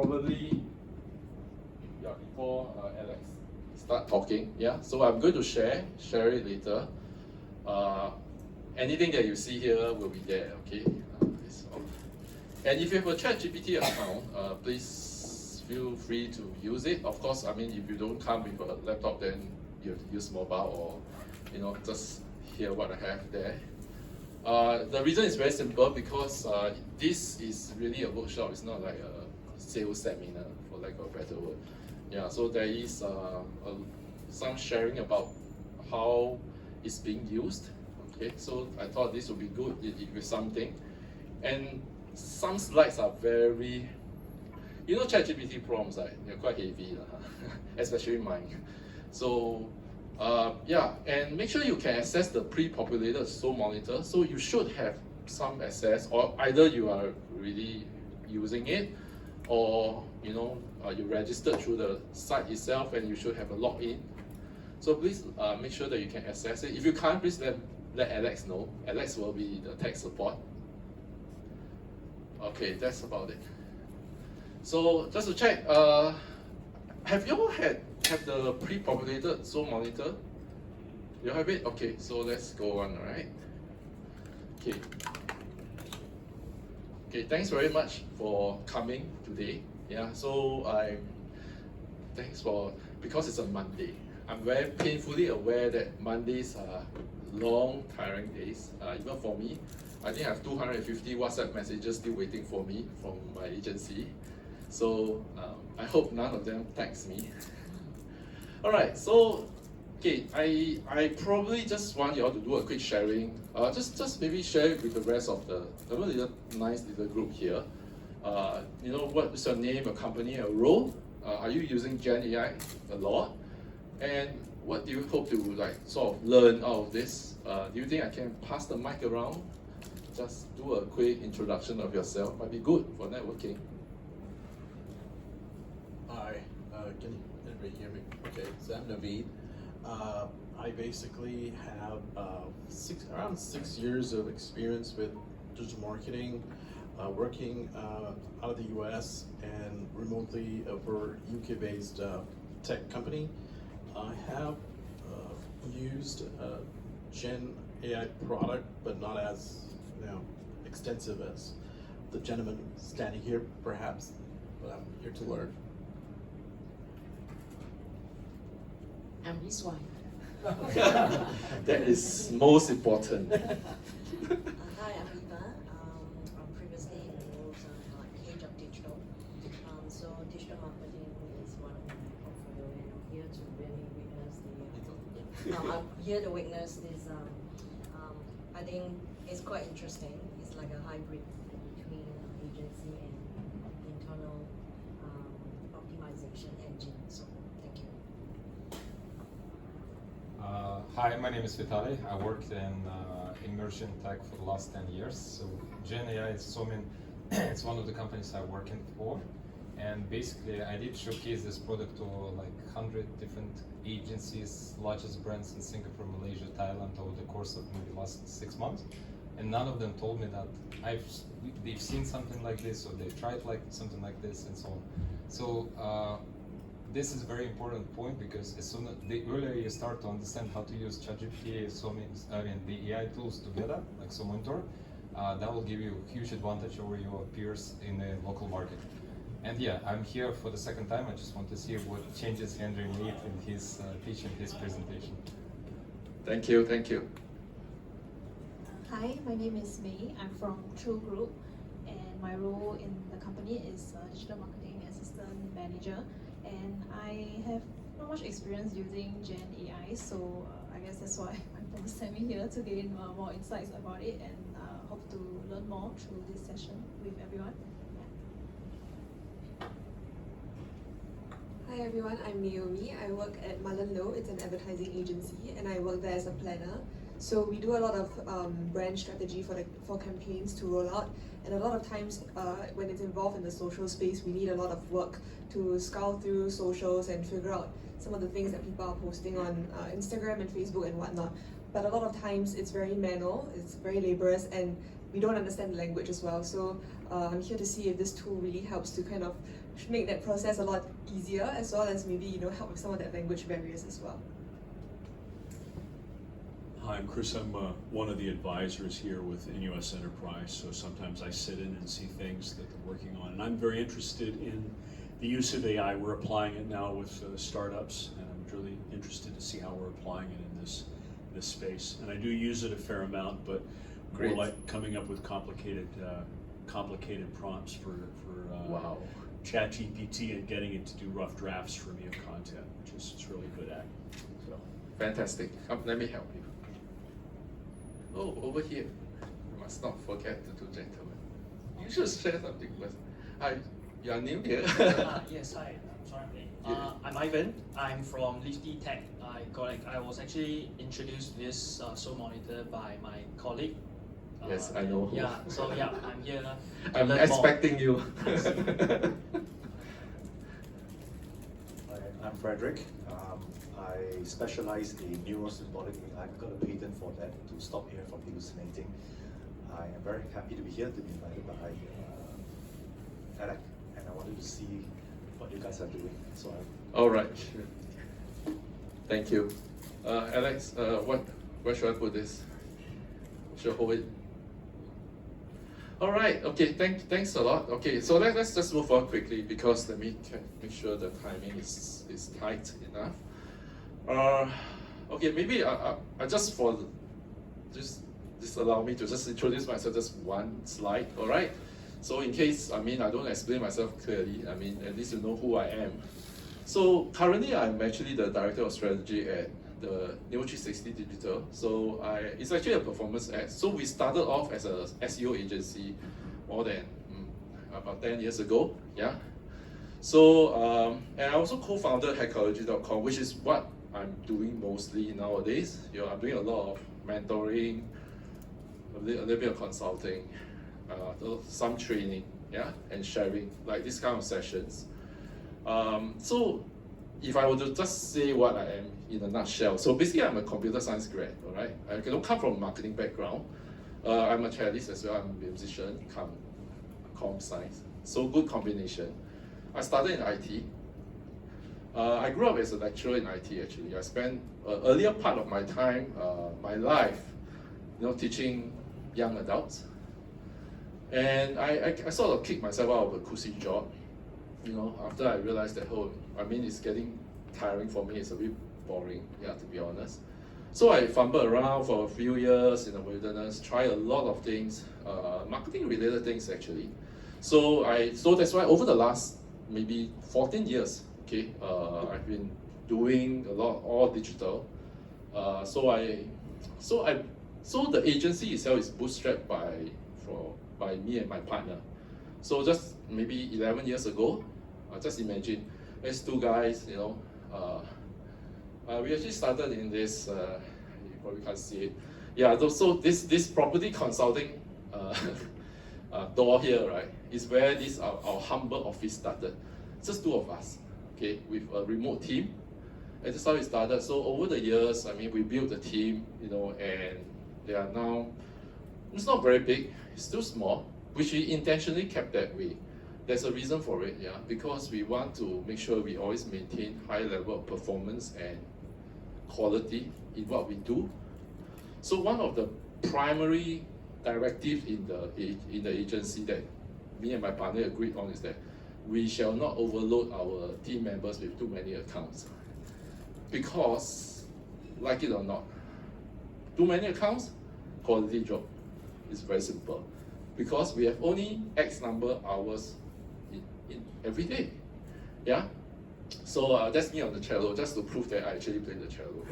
probably, before Alex start talking, so I'm going to share it later. Anything that you see here will be there, okay? And if you have a ChatGPT account, please feel free to use it. Of course, I mean, if you don't come with a laptop, then you have to use mobile or, just hear what I have there. The reason is very simple because this is really a workshop. It's not like a sales seminar, for lack of a better word. So there is some sharing about how it's being used. Okay, so I thought this would be good with something. And some slides are very, ChatGPT prompts, they're quite heavy, especially mine. So, and make sure you can access the pre-populated SOAP monitor. So you should have some access, or either you are really using it, or you registered through the site itself, and you should have a login. So please make sure that you can access it. If you can't, please let Alex know. Alex will be the tech support. Okay, that's about it. So just to check, have you all have the pre-populated SOAP monitor? You have it? Okay, so let's go on, alright? Okay, thanks very much for coming today. Because it's a Monday. I'm very painfully aware that Mondays are long, tiring days, even for me. I think I have 250 WhatsApp messages still waiting for me from my agency. So I hope none of them text me. Alright, so I probably just want you all to do a quick sharing. Just maybe share it with the rest of the nice little group here. What is your name, your company, your role? Are you using GenAI a lot? And what do you hope to sort of learn out of this? Do you think I can pass the mic around? Just do a quick introduction of yourself. Might be good for networking. Hi, can everybody hear me? Okay, so I'm Naveed. I basically have around 6 years of experience with digital marketing, working out of the US and remotely for UK-based tech company. I have used GenAI product, but not as extensive as the gentleman standing here, perhaps, but I'm here to learn. I'm his wife. That is most important. Hi, I'm Eva. I'm previously in the roles of head of digital. So digital marketing is one of my portfolio, and I'm here to really witness this. I think it's quite interesting. It's like a hybrid between agency and internal optimization engine. So thank you. Hi, my name is Vitaly. I worked in immersion tech for the last 10 years. So GenAI is it's one of the companies I'm working for. And basically, I did showcase this product to like 100 different agencies, largest brands in Singapore, Malaysia, Thailand over the course of maybe the last 6 months. And none of them told me that they've seen something like this, or they've tried something like this, and so on. So this is a very important point, because the earlier you start to understand how to use ChatGPT, the AI tools together, like Monitor, that will give you a huge advantage over your peers in the local market. And I'm here for the second time. I just want to see what changes Hendry made in his teaching, his presentation. Thank you. Hi, my name is May. I'm from True Group, and my role in the company is Digital Marketing Assistant Manager. And I have not much experience using GenAI, so I guess that's why my boss sent me here to gain more insights about it, and hope to learn more through this session with everyone. Hi everyone, I'm Naomi. I work at Mullen Low. It's an advertising agency, and I work there as a planner. So we do a lot of brand strategy for campaigns to roll out, and a lot of times when it's involved in the social space, we need a lot of work to scour through socials and figure out some of the things that people are posting on Instagram and Facebook and whatnot. But a lot of times it's very manual, it's very laborious, and we don't understand the language as well. So I'm here to see if this tool really helps to kind of make that process a lot easier, as well as maybe help with some of that language barriers as well. Hi, I'm Chris. I'm one of the advisors here with NUS Enterprise, so sometimes I sit in and see things that they're working on. And I'm very interested in the use of AI. We're applying it now with startups, and I'm really interested to see how we're applying it in this space. And I do use it a fair amount, but Great. more like coming up with complicated prompts for Wow. ChatGPT and getting it to do rough drafts for me of content, which it's really good at. So. Fantastic. Come, let me help you. Oh, over here. You must not forget to do gentlemen. You should share something first. Hi, you are new here. Yes, hi. I'm sorry. Yeah. I'm Ivan. I'm from Lifty Tech. I was actually introduced to this Soul Monitor by my colleague. Yes, I know who. Yeah, so yeah, I'm here to I'm learn expecting you. Hi, I'm Frederick. I specialize in neuro-symbolic AI. I've got a patent for that to stop AI from hallucinating. I am very happy to be here, to be invited by Alec, and I wanted to see what you guys are doing. So All right. Thank you. Alex, where should I put this? Should I hold it? All right. Okay. Thanks a lot. Okay. So let's just move on quickly because let me make sure the timing is tight enough. Okay. Maybe I just allow me to just introduce myself just one slide. All right. So in case I don't explain myself clearly, at least you know who I am. So currently I'm actually the director of strategy at the Neo 360 Digital. So it's actually a performance ad. So we started off as a SEO agency more than about 10 years ago. Yeah. So and I also co-founded hackology.com, which is what I'm doing mostly nowadays. I'm doing a lot of mentoring, a little bit of consulting, some training, yeah, and sharing, like this kind of sessions. So if I were to just say what I am in a nutshell, so basically I'm a computer science grad, all right? I don't come from a marketing background. I'm a cellist as well, I'm a musician, comp science. So good combination. I started in IT. I grew up as a lecturer in IT actually. I spent earlier part of my time, my life, teaching young adults. And I sort of kicked myself out of a cushy job, after I realized that, it's getting tiring for me, it's a bit boring, yeah, to be honest. So I fumbled around for a few years in the wilderness, tried a lot of things, marketing related things actually. So that's why over the last maybe 14 years, okay, I've been doing a lot, all digital. So the agency itself is bootstrapped by me and my partner. So just maybe 11 years ago, just imagine, there's two guys, we actually started in this, you probably can't see it. Yeah, so this property consulting door here, right, is where our humble office started. Just two of us, okay, with a remote team. And that's how it started. So over the years, we built a team, and they are now, it's not very big, it's still small, which we intentionally kept that way. There's a reason for it, yeah, because we want to make sure we always maintain high level of performance and quality in what we do. So one of the primary directives in the agency that me and my partner agreed on is that we shall not overload our team members with too many accounts. Because, like it or not, too many accounts, quality drop. It's very simple. Because we have only X number of hours in every day. Yeah? So that's me on the cello, just to prove that I actually play the cello.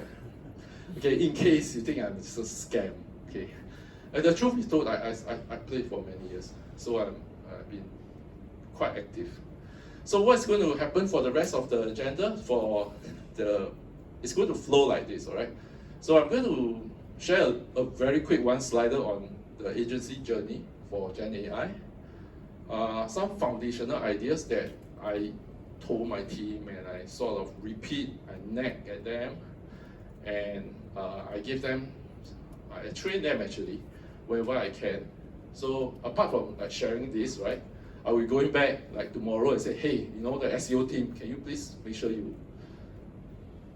Okay, in case you think I'm just a scam. Okay. And the truth is told, I played for many years. So I've been quite active. So what's going to happen for the rest of the agenda? It's going to flow like this, all right? So I'm going to share a very quick one-slider on the agency journey for GenAI. Some foundational ideas that I told my team and I sort of repeat, I nag at them, and I train them actually wherever I can So apart from like sharing this, right, I will be going back like tomorrow and say, hey, you know, the SEO team, can you please make sure you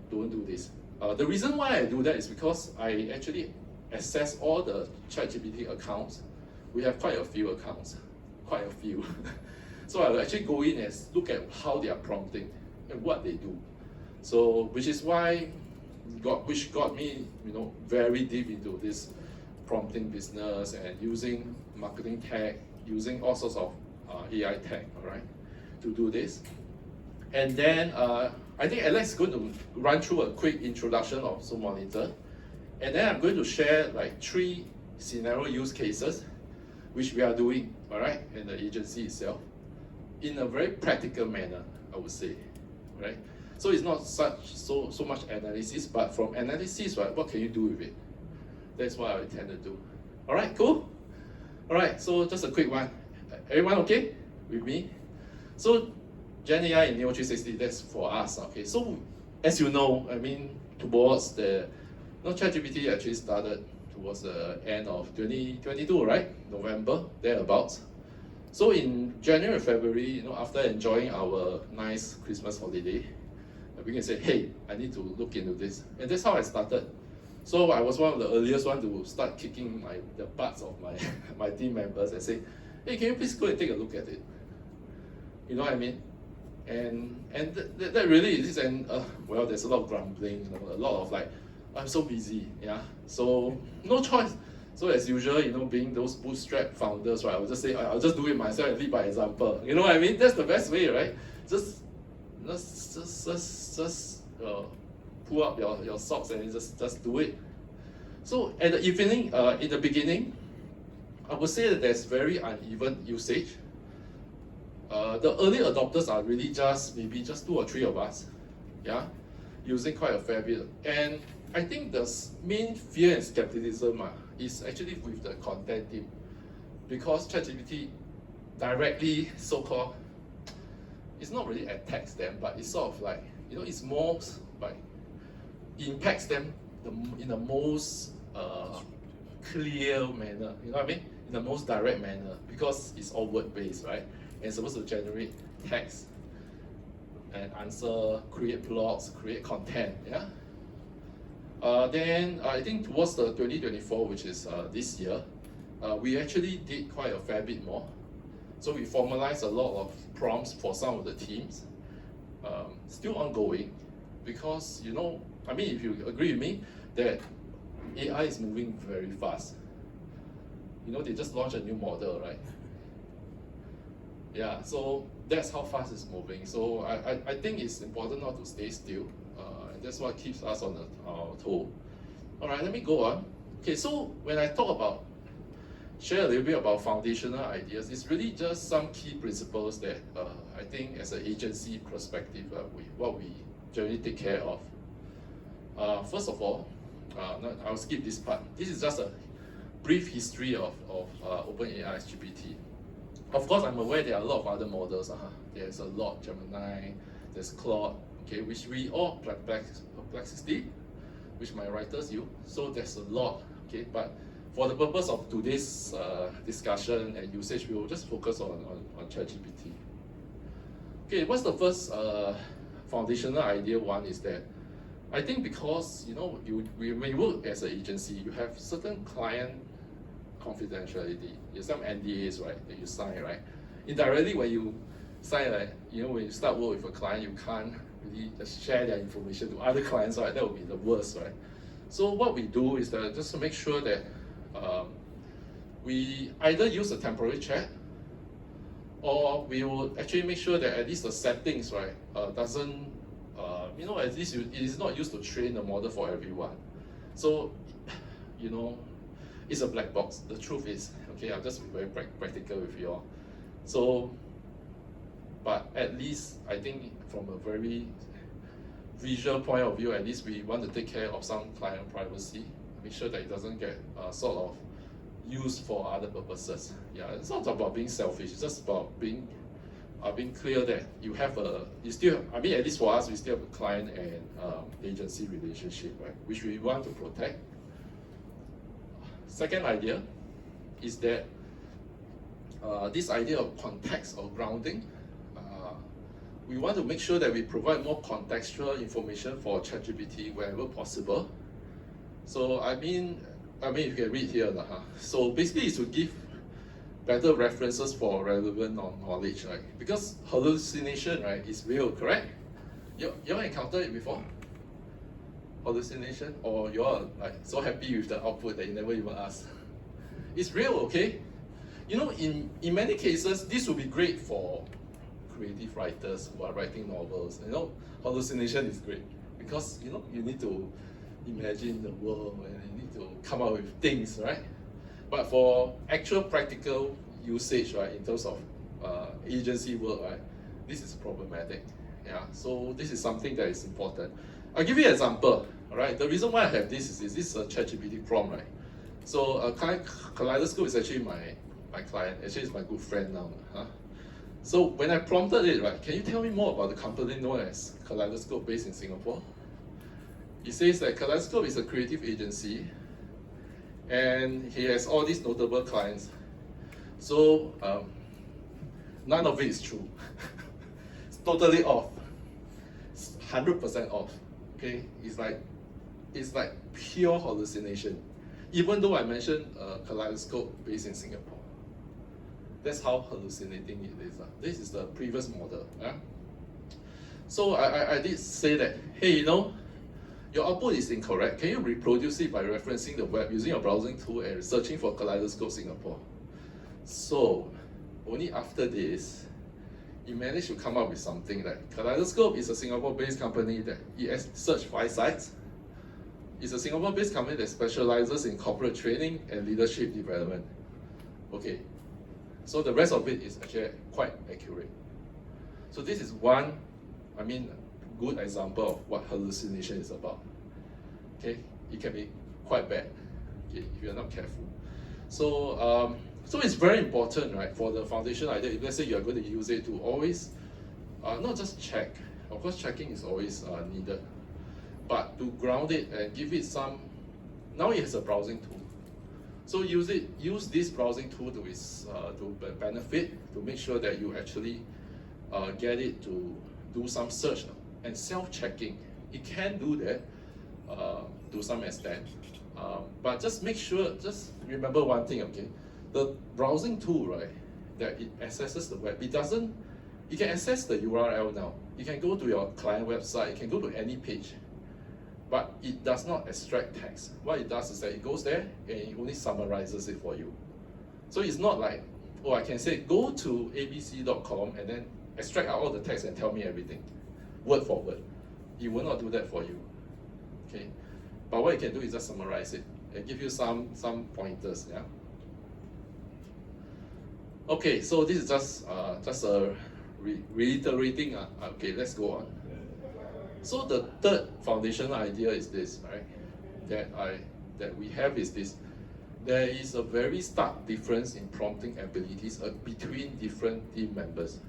don't do this? The reason why I do that is because I actually access all the ChatGPT accounts. We have quite a few accounts, quite a few. So I will actually go in and look at how they are prompting and what they do. So which is why which got me, you know, very deep into this prompting business and using marketing tech, using all sorts of AI tech, all right, to do this. And then I think Alex is going to run through a quick introduction of Zoom Monitor. And then I'm going to share like 3 scenario use cases which we are doing, all right, in the agency itself, in a very practical manner, I would say, right? So it's not so much analysis, but from analysis, right, what can you do with it? That's what I intend to do. All right, cool? All right, so just a quick one. Everyone okay with me? So GenAI in Neo 360, that's for us, okay? So as you know, I mean, towards the, ChatGPT actually started towards the end of 2022, right? November, thereabouts. So in January, February, you know, after enjoying our nice Christmas holiday, we can say, hey, I need to look into this. And that's how I started. So I was one of the earliest one to start kicking the butts of my team members and say, hey, can you please go and take a look at it? You know what I mean? And that really is, and well, there's a lot of grumbling, you know, a lot of like, I'm so busy, yeah. So no choice. So as usual, you know, being those bootstrap founders, right? I'll just say, I'll just do it myself and lead by example. You know what I mean? That's the best way, right? Just pull up your socks and just do it. So at the evening, in the beginning, I would say that there's very uneven usage. The early adopters are really maybe just 2 or 3 of us, yeah, using quite a fair bit. And I think the main fear and skepticism is actually with the content team, because ChatGPT directly, so-called, it's not really attacks them, but it's sort of like, you know, it's more like impacts them in the most clear manner, you know what I mean? In the most direct manner, because it's all word-based, right? And it's supposed to generate text and answer, create blogs, create content, yeah? Then I think towards the 2024, which is this year, we actually did quite a fair bit more. So we formalized a lot of prompts for some of the teams, still ongoing, because, you know, I mean, if you agree with me, that AI is moving very fast. You know, they just launched a new model, right? Yeah, so that's how fast it's moving. So I think it's important not to stay still, and that's what keeps us on our toe. All right, let me go on. Okay, so when I talk about, share a little bit about foundational ideas, it's really just some key principles that I think as an agency perspective, what we generally take care of. First of all, I'll skip this part. This is just a brief history of OpenAI's GPT. Of course, I'm aware there are a lot of other models. There's a lot, Gemini, there's Claude, okay, which we all Perplexity, which my writers use. So there's a lot, okay. But for the purpose of today's discussion and usage, we will just focus on ChatGPT. Okay, what's the first foundational idea? One is that I think because, you know, when you work as an agency, you have certain client confidentiality. There's some NDAs, right, that you sign, right? Indirectly, when you sign, like, you know, when you start work with a client, you can't really just share their information to other clients, right? That would be the worst, right? So what we do is that just to make sure that we either use a temporary chat, or we will actually make sure that at least the settings, right, doesn't, you know, at least it is not used to train the model for everyone. So, you know, it's a black box. The truth is, okay, I'll just be very practical with you all. So, but at least I think from a very visual point of view, at least we want to take care of some client privacy, make sure that it doesn't get sort of used for other purposes. Yeah, it's not about being selfish. It's just about being clear that you have I mean, at least for us, we still have a client and agency relationship, right, which we want to protect. Second idea is that this idea of context or grounding. We want to make sure that we provide more contextual information for ChatGPT wherever possible. So I mean you can read here. So basically it's to give better references for relevant knowledge, right? Because hallucination, right, is real, correct? You encountered it before? Hallucination? Or you're like so happy with the output that you never even ask? It's real, okay? You know, in many cases, this will be great for creative writers who are writing novels. You know, hallucination is great because, you know, you need to imagine the world and you need to come up with things, right? But for actual practical usage, right, in terms of agency work, right, this is problematic. Yeah, so this is something that is important. I'll give you an example. All right, the reason why I have this is this is a ChatGPT prompt, right? So Kaleidoscope is actually my client. Actually, it's my good friend now. So when I prompted it, right, can you tell me more about the company known as Kaleidoscope based in Singapore? He says that Kaleidoscope is a creative agency and he has all these notable clients. So none of it is true. It's totally off. It's 100% off. Okay, it's like pure hallucination. Even though I mentioned Kaleidoscope based in Singapore. That's how hallucinating it is. This is the previous model. So I did say that, hey, you know, your output is incorrect. Can you reproduce it by referencing the web using your browsing tool and searching for Kaleidoscope Singapore? So only after this, he managed to come up with something like Kaleidoscope is a Singapore-based company that he has searched 5 sites. It's a Singapore-based company that specializes in corporate training and leadership development. Okay. So the rest of it is actually quite accurate. So this is one, good example of what hallucination is about. Okay, it can be quite bad, okay, if you're not careful. So so it's very important, right, for the foundation idea. If let's say you are going to use it to always, not just check. Of course, checking is always needed, but to ground it and give it some. Now it has a browsing tool. So use this browsing tool to its benefit, to make sure that you actually get it to do some search and self-checking. It can do that to some extent, but just make sure, just remember one thing, okay? The browsing tool, right, that it accesses the web, it can access the URL now. You can go to your client website, you can go to any page. But it does not extract text. What it does is that it goes there and it only summarizes it for you. So it's not like, oh, I can say go to abc.com and then extract out all the text and tell me everything, word for word. It will not do that for you. Okay, but what it can do is just summarize it and give you some pointers. Yeah. Okay, so this is just reiterating. Okay, let's go on. So the third foundational idea is this, right? That we have is this. There is a very stark difference in prompting abilities between different team members.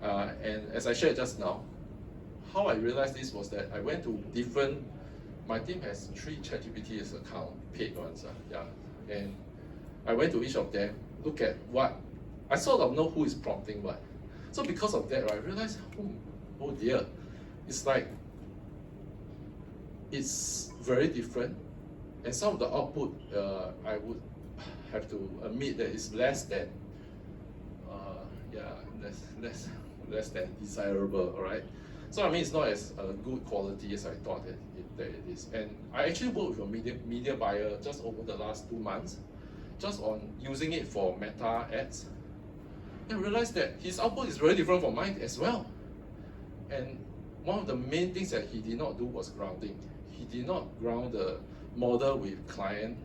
And as I shared just now, how I realized this was that I went to my team has 3 ChatGPT accounts, paid ones, and I went to each of them, look at what, I sort of know who is prompting what. So because of that, I realized, oh dear, it's like, it's very different, and some of the output, I would have to admit that it's less than desirable, all right? So it's not as good quality as I thought that it is. And I actually worked with a media buyer just over the last 2 months, just on using it for meta ads. And I realized that his output is very different from mine as well. And one of the main things that he did not do was grounding. He did not ground the model with client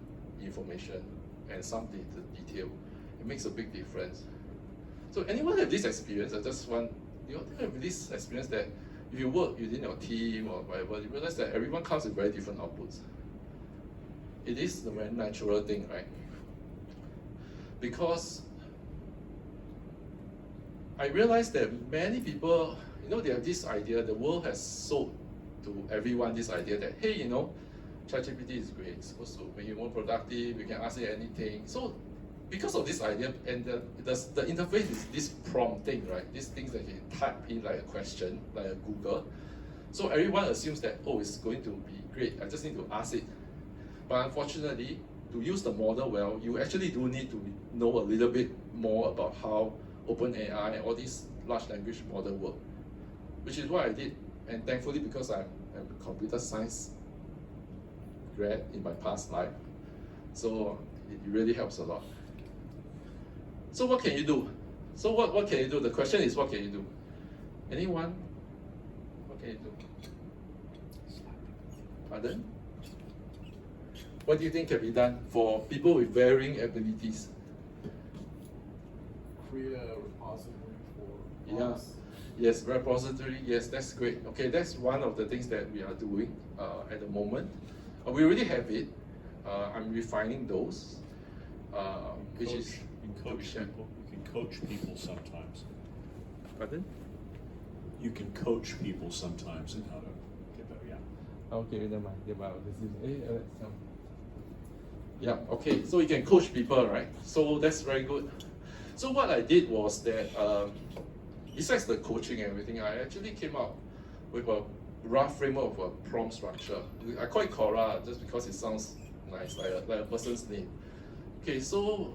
information and some detail. It makes a big difference. So anyone have this experience? I just want, you have this experience that if you work within your team or whatever, you realize that everyone comes with very different outputs. It is the very natural thing, right? Because I realized that many people, they have this idea, the world has sold to everyone this idea that, hey, ChatGPT is great, it's supposed to make you more productive, you can ask it anything. So because of this idea, and the interface is this prompting, right? These things that you type in like a question, like a Google. So everyone assumes that, oh, it's going to be great, I just need to ask it. But unfortunately, to use the model well, you actually do need to know a little bit more about how OpenAI and all these large language model work, which is what I did. And thankfully, because I'm a computer science grad in my past life, so it really helps a lot. So what can you do? So what can you do? The question is, what can you do? Anyone? What can you do? Pardon? What do you think can be done for people with varying abilities? Create a repository for Yeah. prompts. Yes, repository, yes, that's great. Okay, that's one of the things that we are doing at the moment. We already have it. I'm refining those, which is You can coach shared. people. You can coach people sometimes. Pardon? You can coach people sometimes in how to get better. Yeah. Okay, never mind. Yeah, okay, so you can coach people, right? So that's very good. So what I did was that, besides the coaching and everything, I actually came up with a rough framework of a prompt structure. I call it Cora just because it sounds nice, like a person's name. Okay, so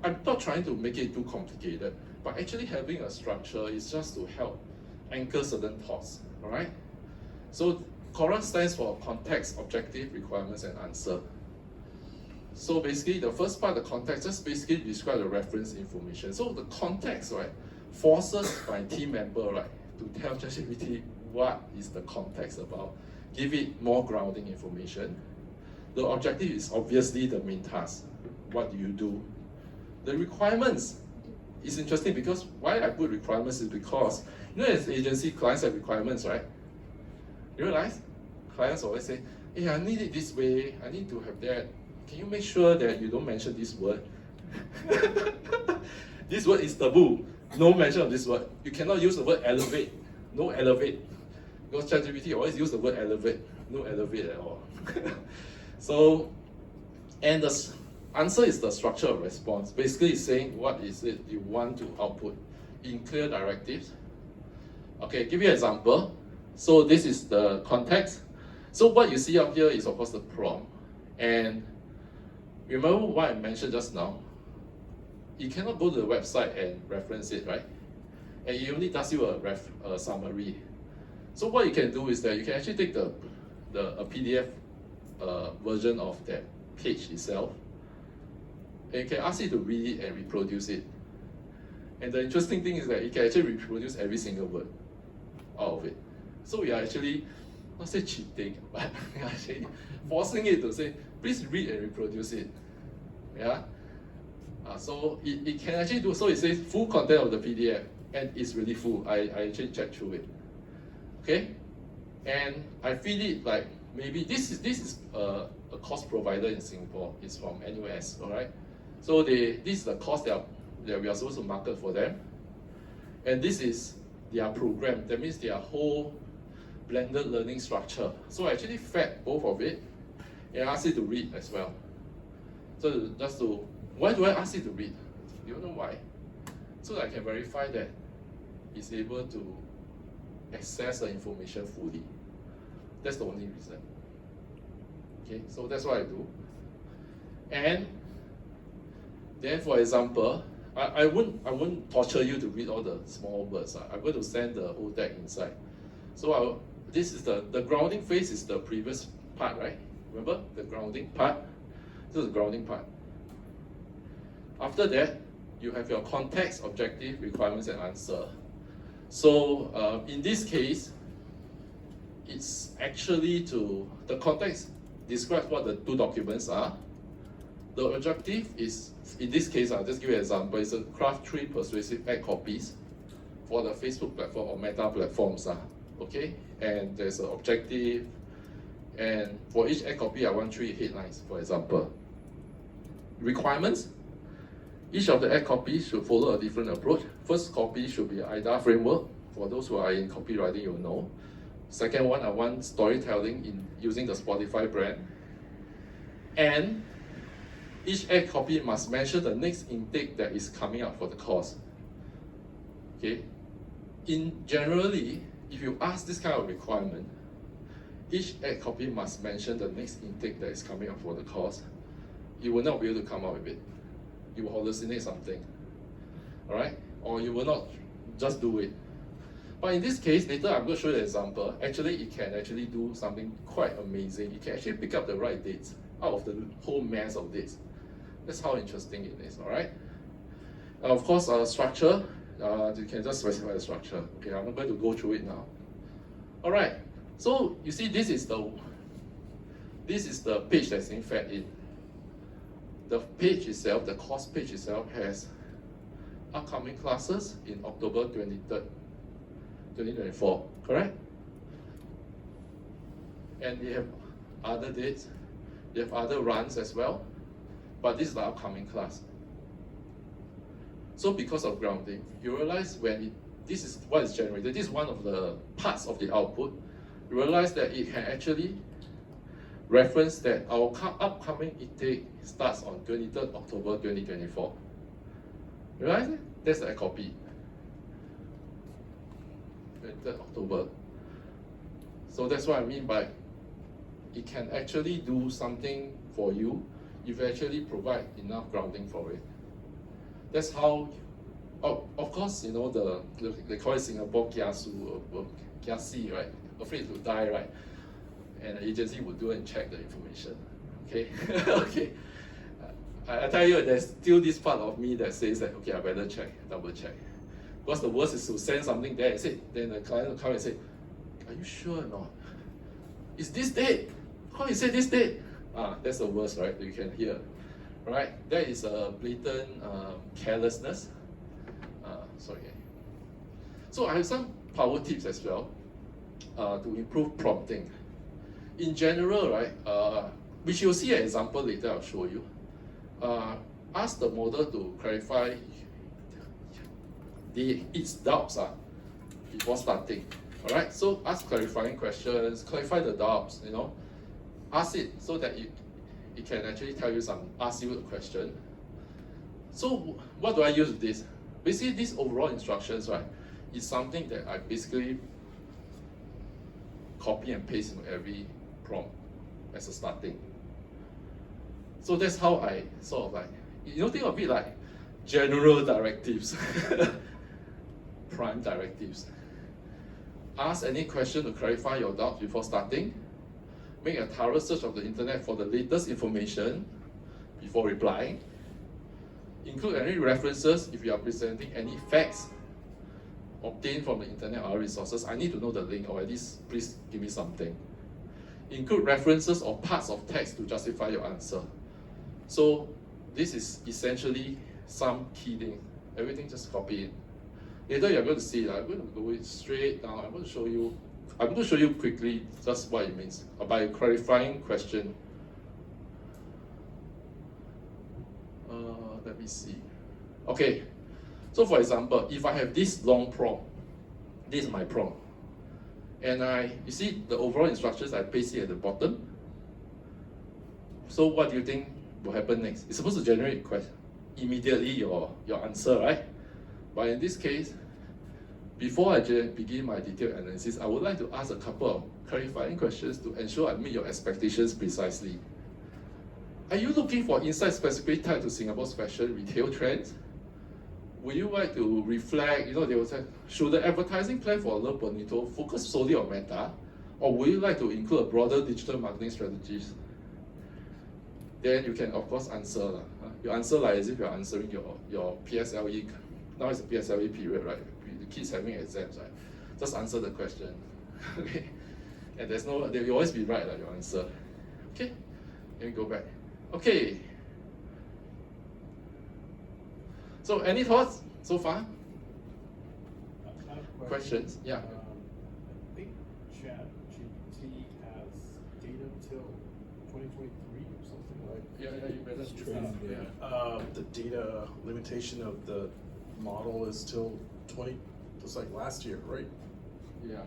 I'm not trying to make it too complicated, but actually having a structure is just to help anchor certain thoughts, all right? So Cora stands for context, objective, requirements, and answer. So basically, the first part, the context, just basically describe the reference information. So the context, right, forces my team member, right, to tell ChatGPT what is the context about, give it more grounding information. The objective is obviously the main task. What do you do? The requirements is interesting because why I put requirements is because, you know, as agency, clients have requirements, right? You realize? Clients always say, hey, I need it this way, I need to have that. Can you make sure that you don't mention this word? This word is taboo. No mention of this word. You cannot use the word elevate. No elevate. Because ChatGPT always use the word elevate. No elevate at all. So, and the answer is the structure of response. Basically, it's saying what is it you want to output in clear directives. Okay, give you an example. So this is the context. So what you see up here is of course the prompt. And remember what I mentioned just now? You cannot go to the website and reference it, right? And it only does you a summary. So what you can do is that you can actually take a PDF version of that page itself, and you can ask it to read it and reproduce it. And the interesting thing is that it can actually reproduce every single word out of it. So we are actually, not say cheating, but we are actually forcing it to say, please read and reproduce it. Yeah. So it can actually do, so it says full content of the PDF, and it's really full. I actually checked through it. Okay? And I feed it like, maybe this is a course provider in Singapore. It's from NUS, all right? So this is the course that we are supposed to market for them. And this is their program. That means their whole blended learning structure. So I actually fed both of it and asked it to read as well. So just to, why do I ask it to read? Do you know why? So that I can verify that it's able to access the information fully. That's the only reason. Okay, so that's what I do. And then, for example, I won't torture you to read all the small words. I'm going to send the whole tag inside. So this is the grounding phase is the previous part, right? Remember the grounding part? This is the grounding part. After that, you have your context, objective, requirements, and answer. So in this case, it's actually the context describes what the two documents are. The objective is, in this case, I'll just give you an example, it's a craft 3 persuasive ad copies for the Facebook platform or Meta platforms. Okay? And there's an objective, and for each ad copy, I want 3 headlines, for example. Requirements, each of the ad copies should follow a different approach. First copy should be IDA framework. For those who are in copywriting, you'll know. Second one, I want storytelling using the Spotify brand. And each ad copy must mention the next intake that is coming up for the course. Okay? Generally, if you ask this kind of requirement, each ad copy must mention the next intake that is coming up for the course. You will not be able to come up with it. You will hallucinate something. Alright? Or you will not just do it. But in this case, later I'm going to show you an example. Actually, it can actually do something quite amazing. It can actually pick up the right dates out of the whole mass of dates. That's how interesting it is, alright? Of course, structure, you can just specify the structure. Okay, I'm not going to go through it now. Alright, so you see this is the page that's being fed in. The page itself, the course page itself, has upcoming classes in October 23rd, 2024, correct? And they have other dates, they have other runs as well, but this is the upcoming class. So because of grounding, you realize this is what is generated, this is one of the parts of the output, you realize that it can actually reference that our upcoming intake starts on 23rd October 2024. Realize it? That's a copy. 23rd October. So that's what I mean by it can actually do something for you if you actually provide enough grounding for it. That's how, of course, you know, they call it Singapore kiasu, kiasi, right? Afraid to die, right? And the agency would do and check the information. Okay, okay. I tell you, there's still this part of me that says that, okay, I better check, double check. Because the worst is to send something there and say, then the client will come and say, are you sure or not? Is this date? How you say this date? That's the worst, right? You can hear. Right? That is a blatant carelessness. Sorry. So I have some power tips as well to improve prompting. In general, right, which you'll see an example later, I'll show you. Ask the model to clarify its doubts before starting. Alright, so ask clarifying questions, clarify the doubts, you know. Ask it so that it can actually ask you a question. So what do I use with this? Basically, these overall instructions, right, is something that I basically copy and paste into every prompt as a starting. So that's how I sort of like, you know, think of it like general directives, prime directives. Ask any question to clarify your doubts before starting. Make a thorough search of the internet for the latest information before replying. Include any references if you are presenting any facts obtained from the internet or resources. I need to know the link, or at least please give me something. Include references or parts of text to justify your answer. So this is essentially some key thing. Everything just copy it. Later you're going to see, I'm going to go it straight down. I'm going to show you quickly just what it means by clarifying question. Let me see. Okay, so for example, if I have this long prompt, this is my prompt, and you see the overall instructions, I paste it at the bottom. So what do you think will happen next? It's supposed to generate immediately your answer, right? But in this case, before I begin my detailed analysis, I would like to ask a couple of clarifying questions to ensure I meet your expectations precisely. Are you looking for insights specifically tied to Singapore's fashion retail trends? Would you like to reflect, they will say, should the advertising plan for Le Bonito focus solely on Meta? Or would you like to include a broader digital marketing strategies? Then you can, of course, answer. You answer like as if you're answering your PSLE. Now it's a PSLE period, right? The kids having exams, right? Just answer the question. Okay? And there will always be right, your answer. Okay? Let me go back. Okay. So any thoughts so far? Questions? Yeah. I think ChatGPT has data till 2023 or something like. Yeah, you better The data limitation of the model is till just like last year, right? Yeah.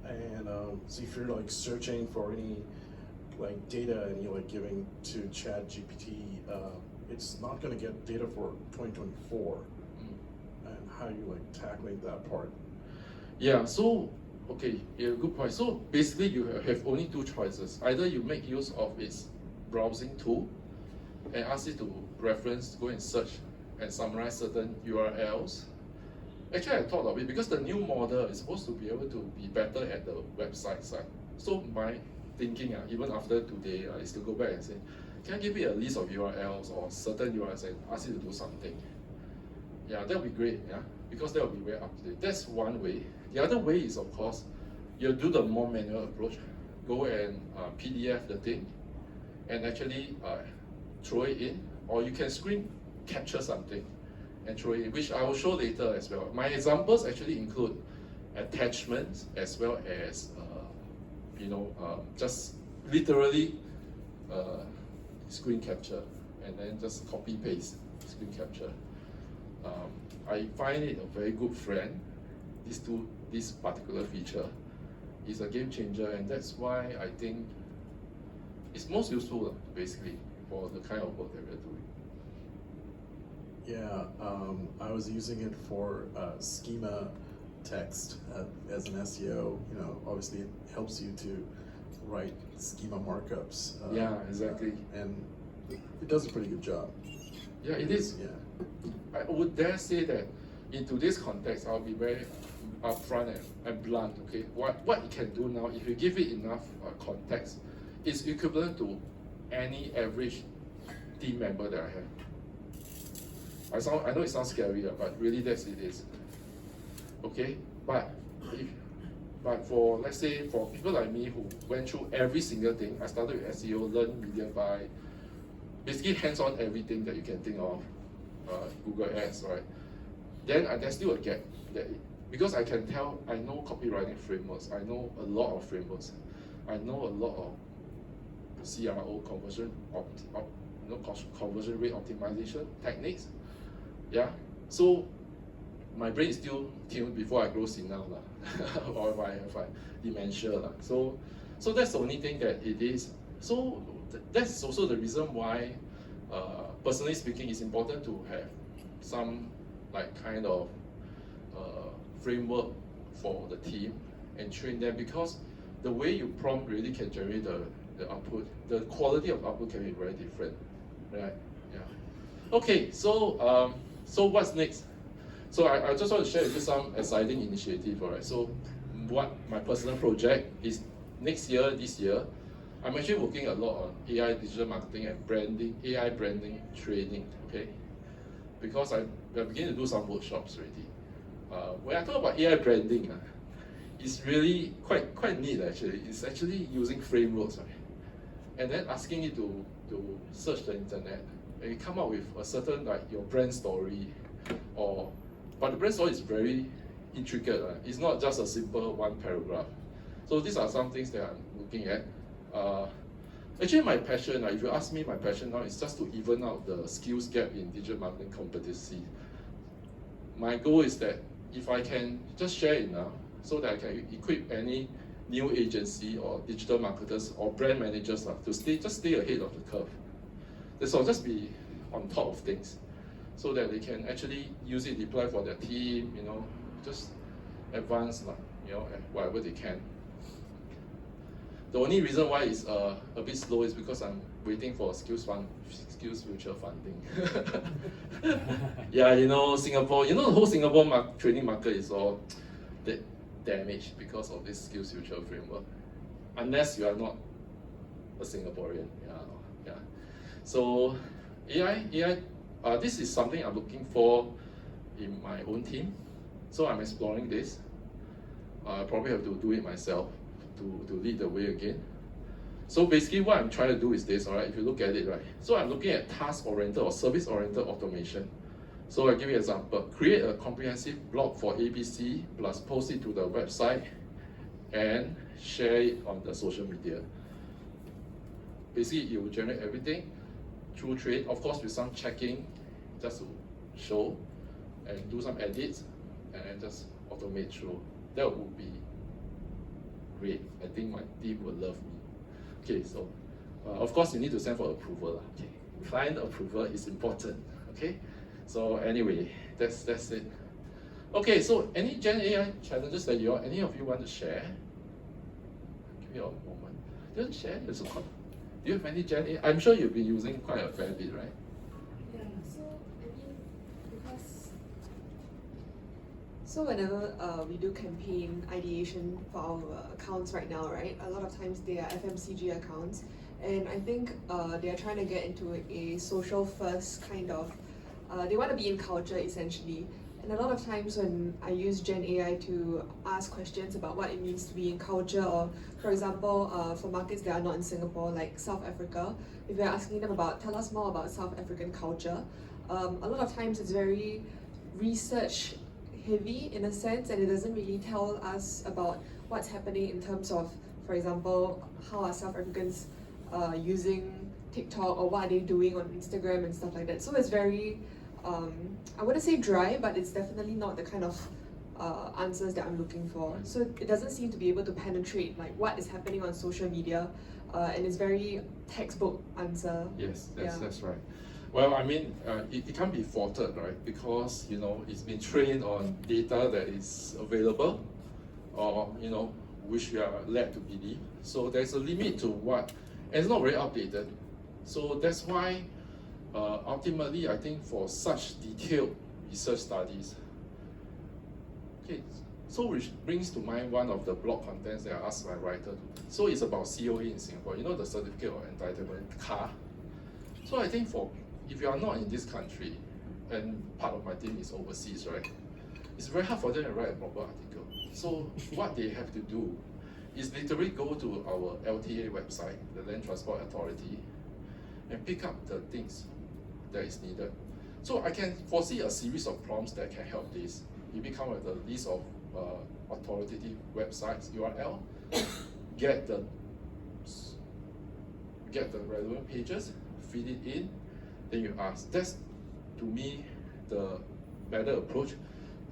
And so if you're like searching for any like data and you're like giving to ChatGPT it's not gonna get data for 2024, and how you like tackling that part? Yeah, so, okay, yeah, good point. So basically you have only two choices. Either you make use of its browsing tool and ask it to reference, go and search and summarize certain URLs. Actually, I thought of it because the new model is supposed to be able to be better at the website side. So my thinking, even after today, is to go back and say, can I give it a list of URLs or certain URLs and ask it to do something? Yeah, that would be great, yeah, because that will be very up to date. That's one way. The other way is, of course, you do the more manual approach. Go and PDF the thing and actually throw it in, or you can screen capture something and throw it in, which I will show later as well. My examples actually include attachments as well as, just literally screen capture and then just copy paste screen capture. I find it a very good friend. This particular feature is a game changer, and that's why I think it's most useful basically for the kind of work that we're doing. Yeah, I was using it for schema text as an SEO. Obviously it helps you to write schema markups. Yeah, exactly. And it does a pretty good job. Yeah, it is. Yeah. I would dare say that in today's context, I'll be very upfront and blunt. Okay, what it can do now, if you give it enough context, is equivalent to any average team member that I have. I know it sounds scary, but really it is. Okay, but for, let's say, for people like me who went through every single thing, I started with SEO, learn media buy, basically hands-on everything that you can think of, Google Ads, right? Then there's still a gap, because I can tell, I know copywriting frameworks, I know a lot of frameworks, I know a lot of CRO, conversion rate optimization techniques. Yeah, so my brain is still tuned before I grow senile or if I have dementia. So that's the only thing that it is. So that's also the reason why, personally speaking, it's important to have some kind of framework for the team and train them, because the way you prompt really can generate the output. The quality of output can be very different, right? Yeah. Okay, so what's next? So I just want to share with you some exciting initiative, all right? So what my personal project is this year, I'm actually working a lot on AI digital marketing and branding, AI branding training, okay? Because we're beginning to do some workshops already. When I talk about AI branding, it's really quite neat actually. It's actually using frameworks, right? And then asking it to search the internet and you come up with a certain your brand story, but the brand story is very intricate. It's not just a simple one paragraph. So these are some things that I'm looking at. Actually, my passion, if you ask me, my passion now is just to even out the skills gap in digital marketing competency. My goal is that if I can just share it now, so that I can equip any new agency or digital marketers or brand managers to stay ahead of the curve. This will just be on top of things, so that they can actually use it, deploy for their team, just advance, whatever they can. The only reason why it's a bit slow is because I'm waiting for Skills Future funding. Yeah, Singapore, the whole Singapore training market is all damaged because of this Skills Future framework. Unless you are not a Singaporean, yeah. So AI, this is something I'm looking for in my own team. So I'm exploring this. I probably have to do it myself to lead the way again. So basically what I'm trying to do is this, all right, if you look at it, right? So I'm looking at task-oriented or service-oriented automation. So I'll give you an example. Create a comprehensive blog for ABC, plus post it to the website and share it on the social media. Basically, it will generate everything through trade, of course with some checking, just to show and do some edits and then just automate through. That would be great. I think my team will love me. Okay, so of course you need to send for approval. Okay. client approval is important. Okay, so anyway, that's it. Okay, so any Gen AI challenges that any of you want to share? Give me a moment. Just share. Do you have any Gen AI? I'm sure you've been using quite a fair bit, right? Yeah, so I mean, because so whenever we do campaign ideation for our accounts right now, right, a lot of times they are FMCG accounts, and I think they are trying to get into a social first kind of, they want to be in culture essentially. And a lot of times when I use Gen AI to ask questions about what it means to be in culture, or for example, for markets that are not in Singapore, like South Africa, if you're asking them about, tell us more about South African culture, a lot of times it's very research heavy in a sense, and it doesn't really tell us about what's happening in terms of, for example, how are South Africans using TikTok, or what are they doing on Instagram and stuff like that. So it's very, I wouldn't say dry, but it's definitely not the kind of answers that I'm looking for. So it doesn't seem to be able to penetrate like what is happening on social media, and it's very textbook answer. Yes, Yeah. that's right. Well, I mean, it can't be faulted, right? Because it's been trained on data that is available, or which we are led to believe. So there's a limit to what, and it's not very updated. So that's why. Ultimately, I think for such detailed research studies, okay, so which brings to mind one of the blog contents that I asked my writer to. So it's about COA in Singapore, the certificate of entitlement car. So I think if you are not in this country, and part of my team is overseas, right, it's very hard for them to write a proper article. So what they have to do is literally go to our LTA website, the Land Transport Authority, and pick up the things that is needed. So I can foresee a series of prompts that can help this. You become with a list of authoritative websites URL, get the relevant pages, feed it in, then you ask. That's to me the better approach.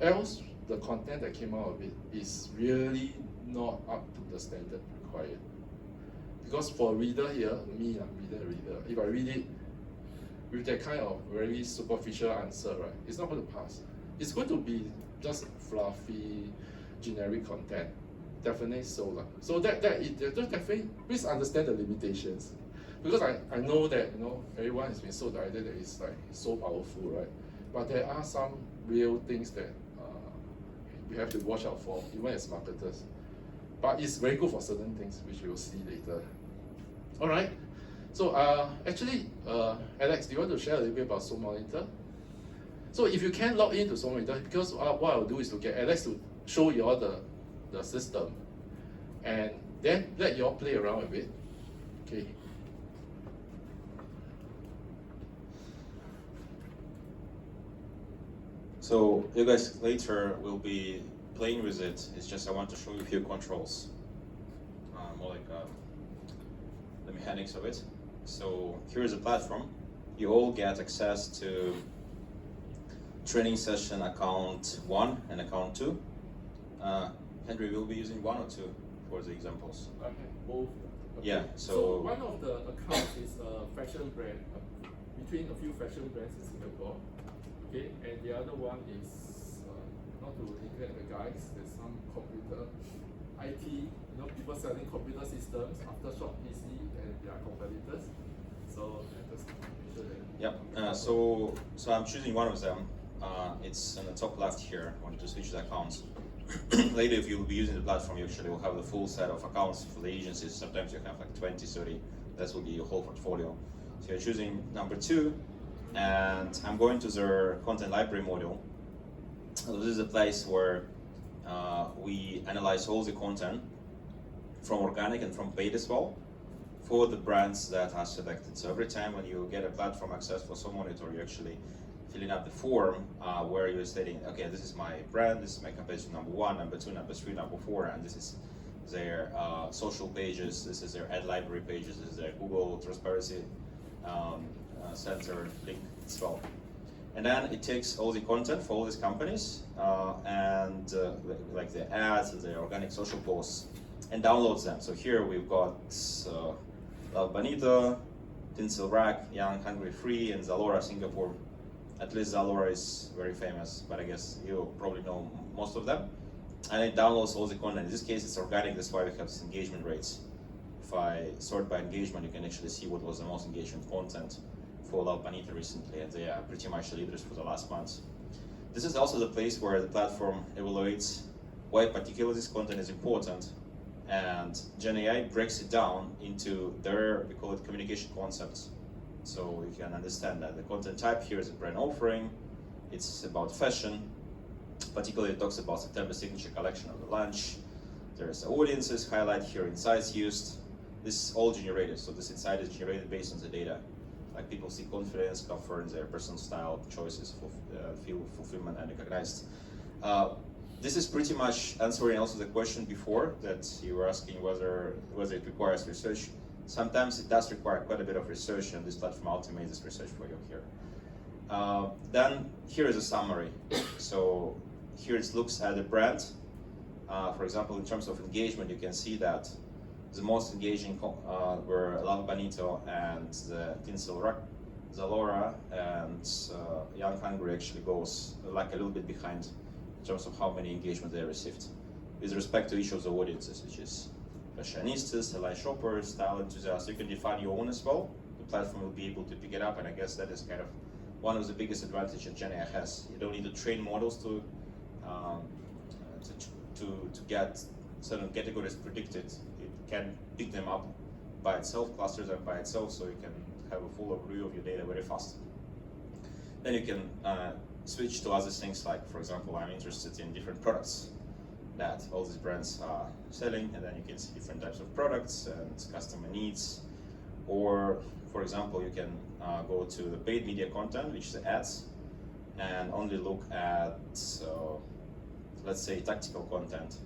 Else the content that came out of it is really not up to the standard required. Because for a reader here, me, I'm reader, if I read it with that kind of very superficial answer, right, it's not going to pass. It's going to be just fluffy, generic content. Definitely so. So that definitely, please understand the limitations. Because I know that everyone has been sold the idea that it's like so powerful, right? But there are some real things that we have to watch out for, even as marketers. But it's very good for certain things, which we will see later. All right. So actually, Alex, do you want to share a little bit about Soul Monitor? So if you can log into Soul Monitor, because what I'll do is to get Alex to show you all the system, and then let you all play around with it. Okay. So you guys later will be playing with it. It's just I want to show you a few controls, more like the mechanics of it. So here is a platform. You all get access to training session account 1 and account 2. Hendry will be using 1 or 2 for the examples. Okay, both. Okay. Yeah, so one of the accounts is a fashion brand, between a few fashion brands in Singapore. Okay, and the other one is not to neglect the guys. There's some computer, IT. People selling computer systems, Aftershock PC, and their competitors. So just make sure that. yeah, so I'm choosing one of them. It's in the top left here. I wanted to switch the accounts. Later, if you'll be using the platform, you actually will have the full set of accounts for the agencies. Sometimes you have like 20, 30. That will be your whole portfolio. So you're choosing number 2, and I'm going to the content library module. So this is a place where we analyze all the content from organic and from paid as well for the brands that are selected. So every time when you get a platform access for Soul Monitor, you're actually filling up the form where you're stating, okay, this is my brand, this is my competition number 1, number 2, number 3, number 4, and this is their social pages, this is their ad library pages, this is their Google Transparency Center link as well. And then it takes all the content for all these companies and like the ads, the organic social posts, and downloads them. So here we've got La Bonita, Tinsel Rack, Young, Hungry, Free, and Zalora, Singapore. At least Zalora is very famous, but I guess you probably know most of them. And it downloads all the content. In this case, it's organic, that's why we have this engagement rates. If I sort by engagement, you can actually see what was the most engagement content for La Panita recently, and they are pretty much the leaders for the last month. This is also the place where the platform evaluates why particularly this content is important, and GenAI breaks it down into their, we call it communication concepts. So you can understand that the content type here is a brand offering, it's about fashion, particularly it talks about September signature collection of the lunch. There's audiences highlight here, insights used. This is all generated, so this insight is generated based on the data. Like people see confidence, comfort in their personal style, choices, feel fulfillment, and recognized. This is pretty much answering also the question before that you were asking whether it requires research. Sometimes it does require quite a bit of research, and this platform automates this research for you here. Then here is a summary. So here it looks at the brand. For example, in terms of engagement, you can see that the most engaging were Love Bonito and the Tinsel Rack. Zalora and Young Hungry actually goes like a little bit behind in terms of how many engagement they received with respect to each of the audiences, which is fashionistas, elite shoppers, style enthusiasts. You can define your own as well. The platform will be able to pick it up, and I guess that is kind of one of the biggest advantages that GenAI has. You don't need to train models to get certain categories predicted. It can pick them up by itself, cluster them by itself, so you can have a full overview of your data very fast. Then you can switch to other things, like, for example, I'm interested in different products that all these brands are selling, and then you can see different types of products and customer needs. Or, for example, you can go to the paid media content, which is the ads, and only look at, let's say, tactical content.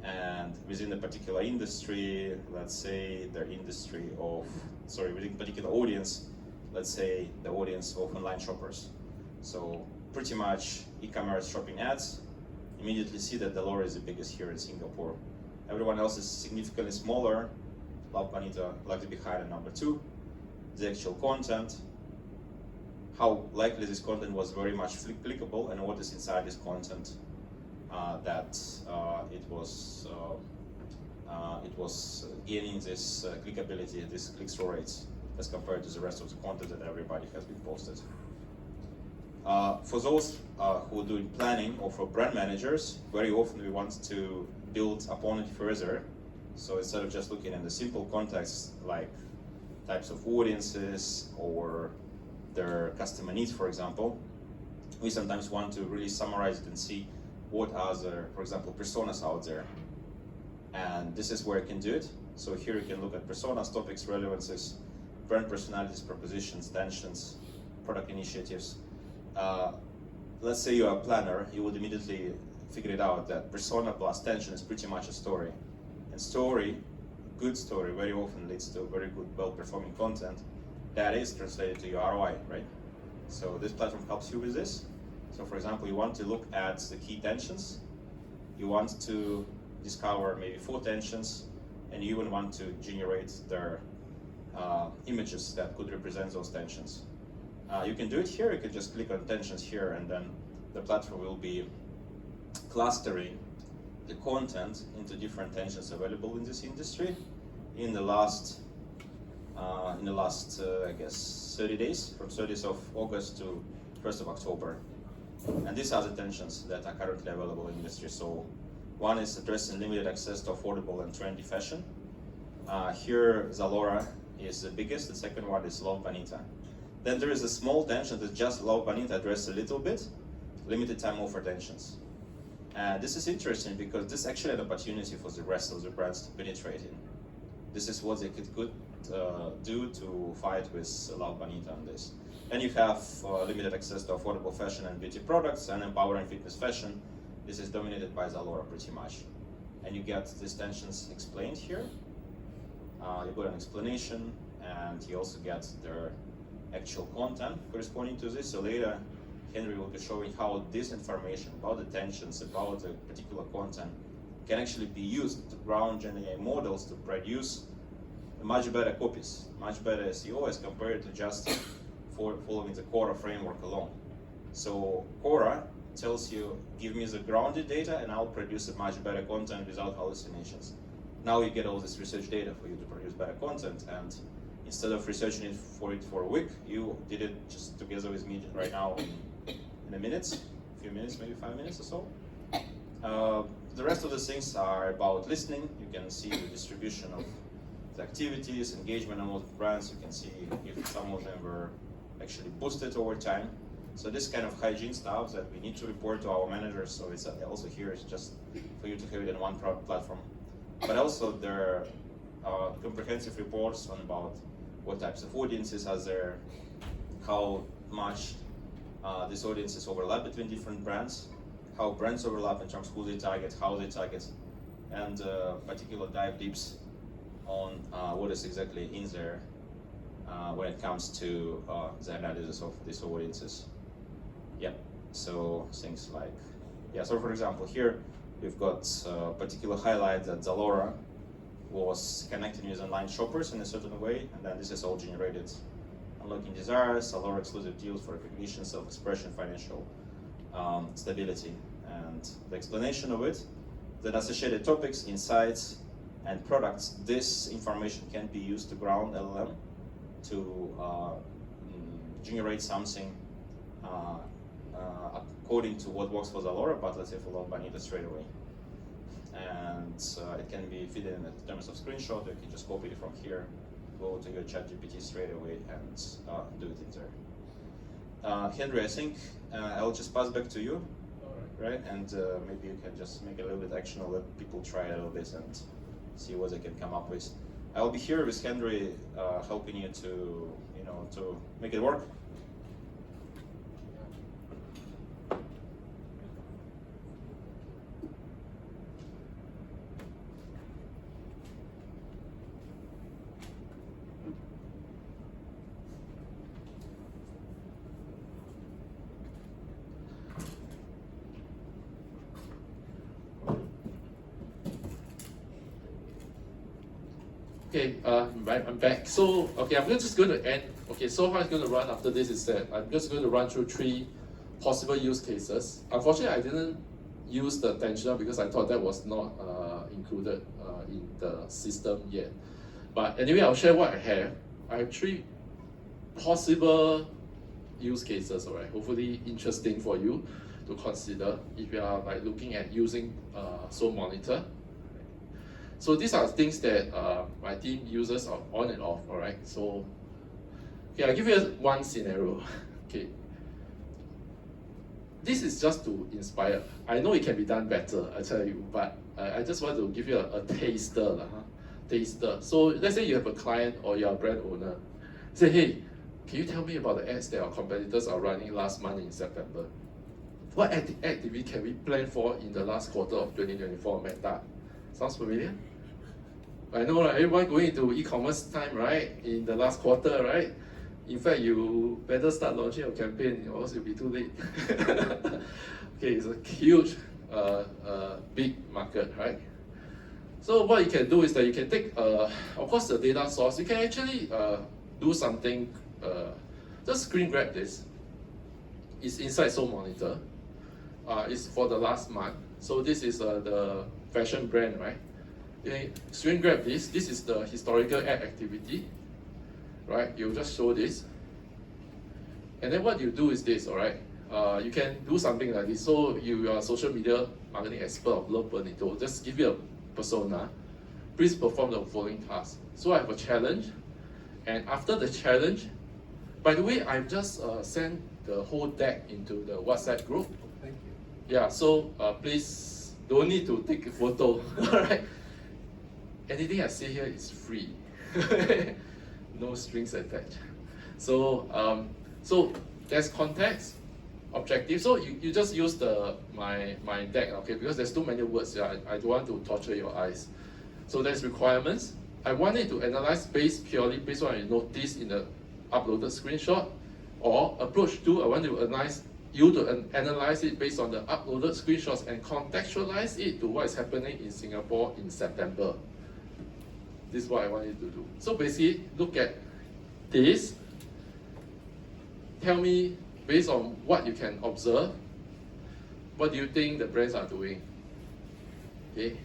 And within a particular industry, let's say within a particular audience, let's say the audience of online shoppers. So pretty much e-commerce shopping ads, immediately see that Zalora is the biggest here in Singapore. Everyone else is significantly smaller. Love Bonita likely behind at number 2. The actual content, how likely this content was very much clickable, and what is inside this content. It was gaining this clickability, this click-through rates, as compared to the rest of the content that everybody has been posted. For those who are doing planning, or for brand managers, very often we want to build upon it further. So instead of just looking at the simple context, like types of audiences or their customer needs, for example, we sometimes want to really summarize it and see what are the, for example, personas out there. And this is where you can do it. So here you can look at personas, topics, relevances, brand personalities, propositions, tensions, product initiatives. Let's say you're a planner, you would immediately figure it out that persona plus tension is pretty much a story. And story, good story, very often leads to very good, well-performing content that is translated to your ROI, right? So this platform helps you with this. So for example, you want to look at the key tensions, you want to discover maybe 4 tensions, and you even want to generate their images that could represent those tensions. You can do it here, you can just click on tensions here, and then the platform will be clustering the content into different tensions available in this industry in the last I guess 30 days, from 30th of August to 1st of October. And these are the tensions that are currently available in the industry. So one is addressing limited access to affordable and trendy fashion. Here Zalora is the biggest, the second one is Love Bonita. Then there is a small tension that just Love Bonita addressed a little bit, limited time offer tensions. This is interesting because this is actually an opportunity for the rest of the brands to penetrate in. This is what they could do to fight with Love Bonita on this. And you have limited access to affordable fashion and beauty products and empowering fitness fashion. This is dominated by Zalora pretty much. And you get these tensions explained here. You got an explanation, and you also get their actual content corresponding to this. So later, Henry will be showing how this information about the tensions, about the particular content, can actually be used to ground GenAI models to produce much better copies, much better SEO as compared to just following the Quora framework alone. So Quora tells you, give me the grounded data and I'll produce a much better content without hallucinations. Now you get all this research data for you to produce better content, and instead of researching it for a week, you did it just together with me right now in a few minutes, maybe 5 minutes or so. The rest of the things are about listening. You can see the distribution of the activities, engagement among the brands. You can see if some of them were actually boosted over time. So this kind of hygiene stuff that we need to report to our managers. So it's also here is just for you to have it in one platform. But also there are comprehensive reports on about what types of audiences are there, how much these audiences overlap between different brands, how brands overlap in terms of who they target, how they target, and particular dive deeps on what is exactly in there when it comes to the analysis of these audiences. Yeah, so things like, so for example, here we've got a particular highlight that Zalora was connecting with online shoppers in a certain way, and then this is all generated. Unlocking desires, Zalora exclusive deals for recognition, self-expression, financial stability. And the explanation of it, that associated topics, insights, and products, this information can be used to ground LLM to generate something according to what works for Zalora, but let's say for Lord Bonita straight away. And it can be fed in terms of screenshot. You can just copy it from here, go to your ChatGPT straight away, and do it in there. Hendry, I think I'll just pass back to you, right? And maybe you can just make it a little bit actionable, let people try it a little bit and see what they can come up with. I'll be here with Hendry, helping you to make it work. Okay, I'm back. So, okay, I'm just going to end. Okay, so how it's going to run after this is that I'm just going to run through 3 possible use cases. Unfortunately, I didn't use the attentional because I thought that was not included in the system yet. But anyway, I'll share what I have. I have 3 possible use cases, all right? Hopefully interesting for you to consider if you are like looking at using SoulMonitor. So these are things that my team uses on and off, all right? So, okay, I'll give you one scenario, okay? This is just to inspire. I know it can be done better, I tell you, but I just want to give you a taster. Taster. So let's say you have a client or you're a brand owner. Say, hey, can you tell me about the ads that our competitors are running last month in September? What activity can we plan for in the last quarter of 2024, Meta? Sounds familiar? I know, right? Everyone going into e-commerce time, right? In the last quarter, right? In fact, you better start launching your campaign, or else you'll be too late. Okay, it's a huge, big market, right? So what you can do is that you can take, of course, the data source. You can actually do something. Just screen grab this. It's inside SoulMonitor. It's for the last month. So this is the fashion brand, right? Okay, screen grab this. This is the historical ad activity, right? You just show this, and then what you do is this, all right? You can do something like this. So you are a social media marketing expert of Love Bonito. Just give you a persona. Please perform the following tasks. So I have a challenge, and after the challenge, by the way, I've just sent the whole deck into the WhatsApp group. Thank you. Yeah, so please don't need to take a photo, all right? Anything I say here is free, no strings attached. So, so there's context, objective. So you just use my deck, okay? Because there's too many words. Yeah, I don't want to torture your eyes. So there's requirements. I want it to analyze purely based on what you notice in the uploaded screenshot, or approach 2. I want to analyze it based on the uploaded screenshots and contextualize it to what is happening in Singapore in September. This is what I want you to do. So basically, look at this. Tell me, based on what you can observe, what do you think the brands are doing? Okay,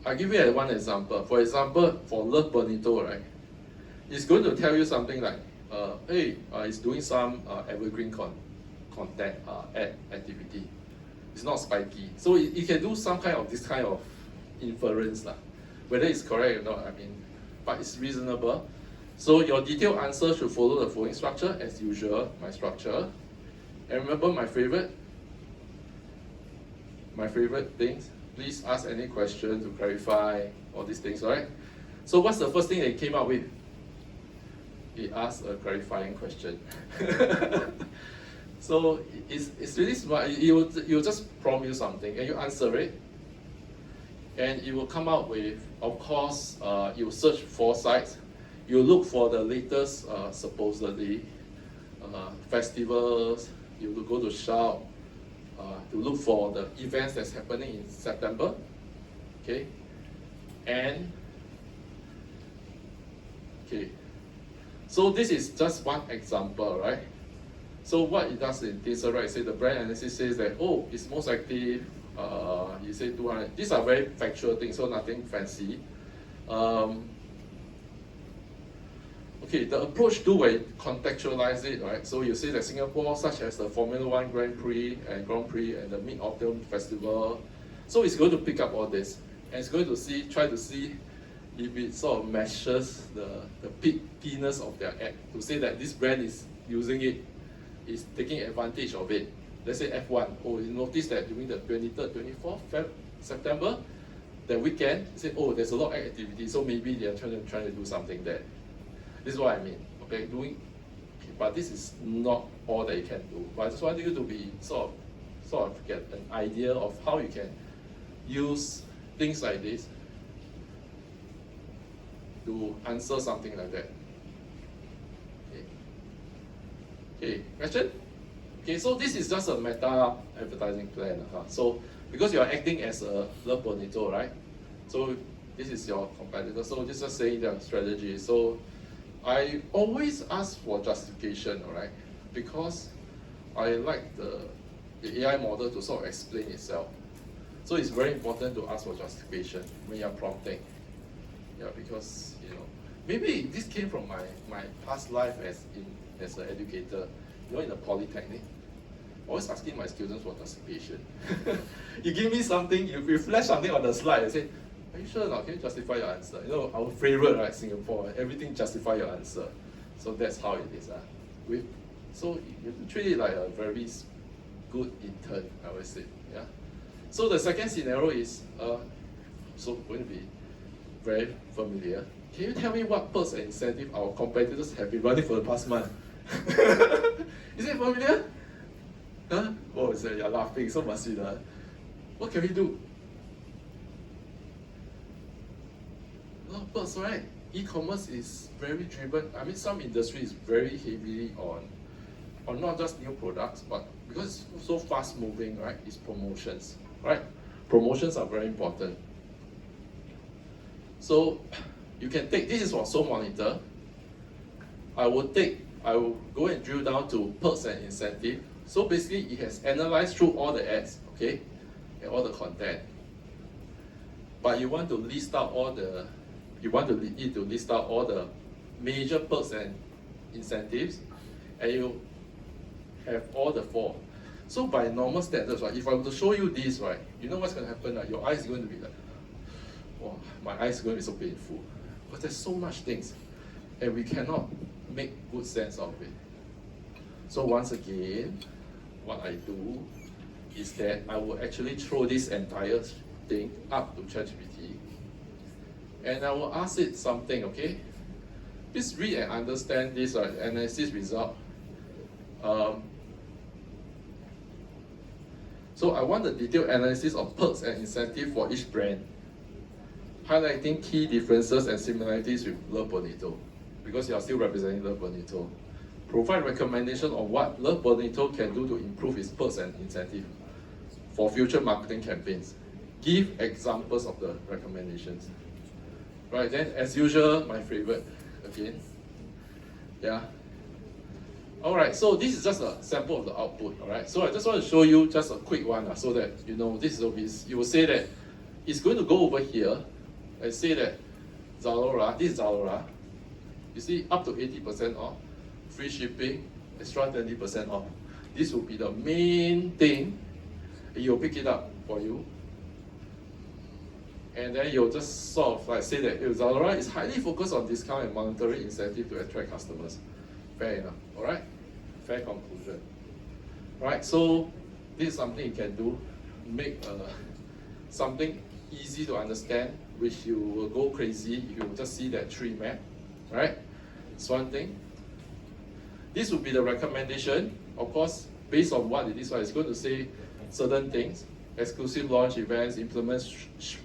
I'll give you one example. For example, for Love Bonito, right? It's going to tell you something like, hey, it's doing some evergreen content ad activity. It's not spiky. So it can do some kind of this kind of inference. Whether it's correct or not, I mean, but it's reasonable. So your detailed answer should follow the following structure, as usual, my structure. And remember my favorite things. Please ask any question to clarify all these things, right? So what's the first thing they came up with? He asked a clarifying question. So it's really smart. It will just prompt you something and you answer it. And it will come out with, of course, you will search for sites. You look for the latest, supposedly, festivals. You will go to Shout to look for the events that's happening in September. Okay? And, okay. So this is just one example, right? So what it does in this, right? Say the brand analysis says that, oh, it's most active. You say 200. These are very factual things, so nothing fancy. Okay, the approach to where you contextualize it, right? So you say that Singapore, such as the Formula One Grand Prix and the Mid-Autumn Festival. So it's going to pick up all this, and it's going to try to see if it sort of matches the peakiness of their ad, to say that this brand is using it, is taking advantage of it. Let's say F1, oh, you notice that during the 23rd, 24th September, that weekend, you say, oh, there's a lot of activity, so maybe they're trying to do something there. This is what I mean, okay, but this is not all that you can do. But I just want you to be sort of get an idea of how you can use things like this to answer something like that. Okay, question? Okay, so this is just a meta advertising plan. So because you're acting as a Love Bonito, right? So this is your competitor. So this is just saying their strategy. So I always ask for justification, all right? Because I like the AI model to sort of explain itself. So it's very important to ask for justification when you're prompting. Yeah, because maybe this came from my past life as an educator. In the Polytechnic, always asking my students for justification. You give me something, you flash something on the slide, and say, are you sure or not? Can you justify your answer? Our favorite, right, Singapore, everything justify your answer. So that's how it is. So you have to treat it like a very good intern, I would say. Yeah. So the second scenario is so going to be very familiar. Can you tell me what perks and incentive our competitors have been running for the past month? Is it familiar? Huh? Oh, so you're laughing, so must be that. What can we do? A lot of perks, right? E-commerce is very driven. I mean, some industry is very heavily on not just new products, but because it's so fast moving, right? It's promotions, right? Promotions are very important. So you can take, this is for Soul Monitor. I will go and drill down to perks and incentive. So basically, it has analyzed through all the ads, okay, and all the content. But you want to list out all the, list out all the major perks and incentives, and you have all the four. So by normal standards, right, if I were to show you this, right, you know what's going to happen? Your eyes is going to be like, oh, my eyes is going to be so painful. But there's so much things, and we cannot make good sense of it. So once again, what I do is that I will actually throw this entire thing up to ChatGPT, and I will ask it something, okay? Please read and understand this analysis result. So I want the detailed analysis of perks and incentives for each brand, highlighting key differences and similarities with Love Bonito, because you are still representing Love Bonito. Provide recommendation on what Love Bonito can do to improve its perks and incentives for future marketing campaigns. Give examples of the recommendations. Right, then as usual, my favorite again. Yeah. Alright, so this is just a sample of the output, alright? So I just want to show you just a quick one so that you know this is obvious. You will say that it's going to go over here and say that Zalora, this is Zalora, you see up to 80% off, free shipping, extra 20% off. This will be the main thing. You'll pick it up for you. And then you'll just sort of like say that Zalora is highly focused on discount and monetary incentive to attract customers. Fair enough, all right? Fair conclusion. Right, so this is something you can do. Make something easy to understand, which you will go crazy if you just see that tree map, right? It's one thing. This would be the recommendation, of course, based on what it is. It's going to say certain things. Exclusive launch events, implement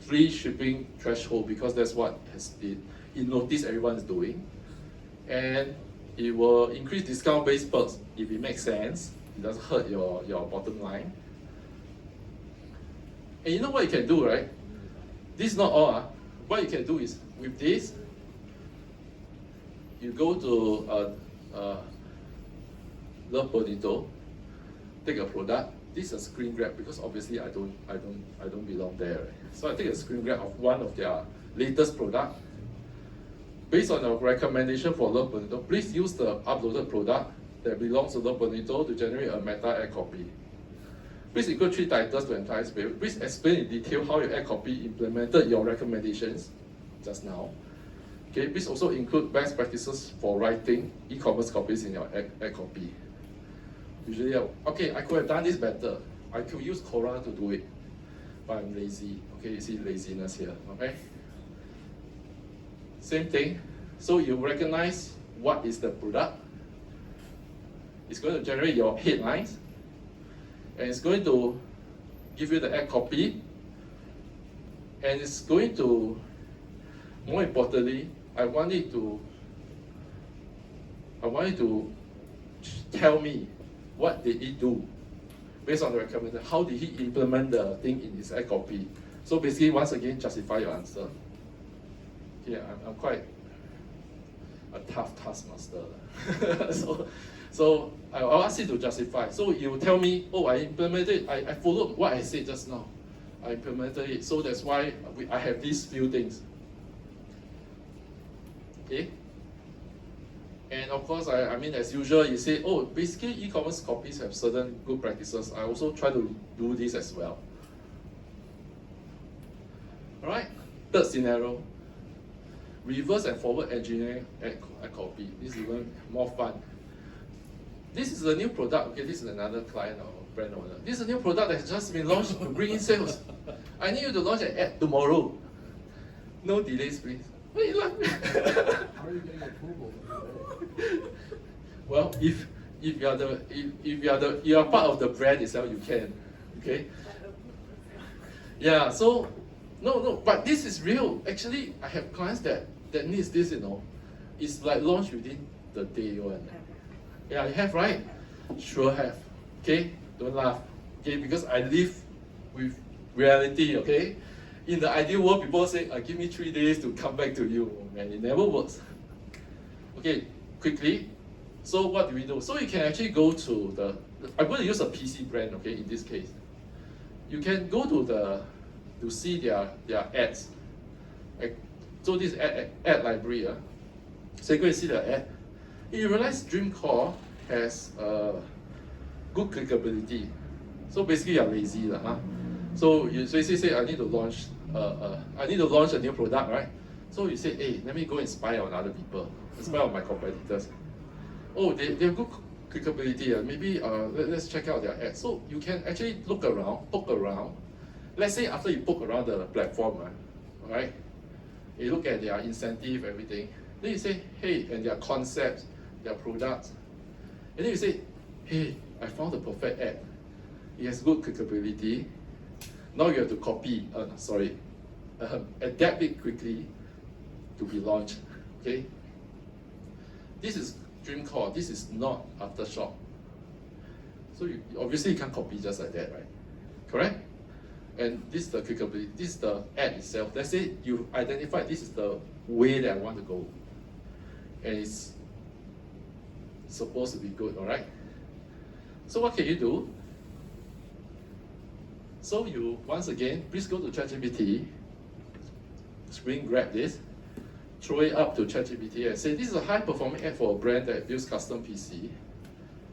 free shipping threshold, because that's what it noticed everyone is doing. And it will increase discount-based perks if it makes sense. It doesn't hurt your bottom line. And you know what you can do, right? This is not all. What you can do is, with this, you go to Love Bonito, take a product. This is a screen grab because obviously I don't belong there. Right? So I take a screen grab of one of their latest product. Based on your recommendation for Love Bonito, please use the uploaded product that belongs to Love Bonito to generate a meta ad copy. Please include 3 titles to entice people. Please explain in detail how your ad copy implemented your recommendations just now. Okay, please also include best practices for writing e-commerce copies in your ad copy. Usually, okay, I could have done this better. I could use Quora to do it, but I'm lazy. Okay, you see laziness here, okay? Same thing. So you recognize what is the product. It's going to generate your headlines, and it's going to give you the ad copy, and it's going to, more importantly, I want it to tell me what did he do based on the recommendation. How did he implement the thing in his ad copy? So basically, once again, justify your answer. Yeah, I'm quite a tough taskmaster. so I'll ask you to justify. So you tell me, oh, I implemented, I followed what I said just now. I implemented it, so that's why I have these few things. Okay? And of course, I mean, as usual, you say, oh, basically e-commerce copies have certain good practices. I also try to do this as well. All right, third scenario. Reverse and forward engineering a copy. This is even more fun. This is a new product. Okay, this is another client or brand owner. This is a new product that has just been launched to bring in sales. I need you to launch an ad tomorrow. No delays, please. What are you laughing? How are you getting approval? Well, if you are part of the brand itself, you can. Okay. Yeah. So no. But this is real. Actually, I have clients that needs this. You know, it's like launched within the day one. Yeah, you have, right? Sure have. Okay. Don't laugh. Okay, because I live with reality. Okay. In the ideal world, people say, give me 3 days to come back to you. And it never works. Okay, quickly. So what do we do? So you can actually go to I'm going to use a PC brand, okay, in this case. You can go to see their ads. So this ad library. So you go and see the ad. You realize DreamCore has good clickability. So basically you're lazy. So you say I need to launch a new product, right? So you say, hey, let me go and spy on other people, spy on my competitors. Oh, they have good clickability. Maybe let's check out their ads. So you can actually poke around. Let's say after you poke around the platform, right? You look at their incentive, everything. Then you say, hey, and their concepts, their products. And then you say, hey, I found the perfect ad. It has good clickability. Now you have to copy, adapt it quickly to be launched, okay? This is DreamCore, this is not Aftershock. So obviously you can't copy just like that, right? Correct? And this is the clickability, this is the ad itself. Let's say you identified this is the way that I want to go. And it's supposed to be good, all right? So what can you do? So you, once again, please go to ChatGPT, screen grab this, throw it up to ChatGPT and say, this is a high-performing ad for a brand that builds custom PC.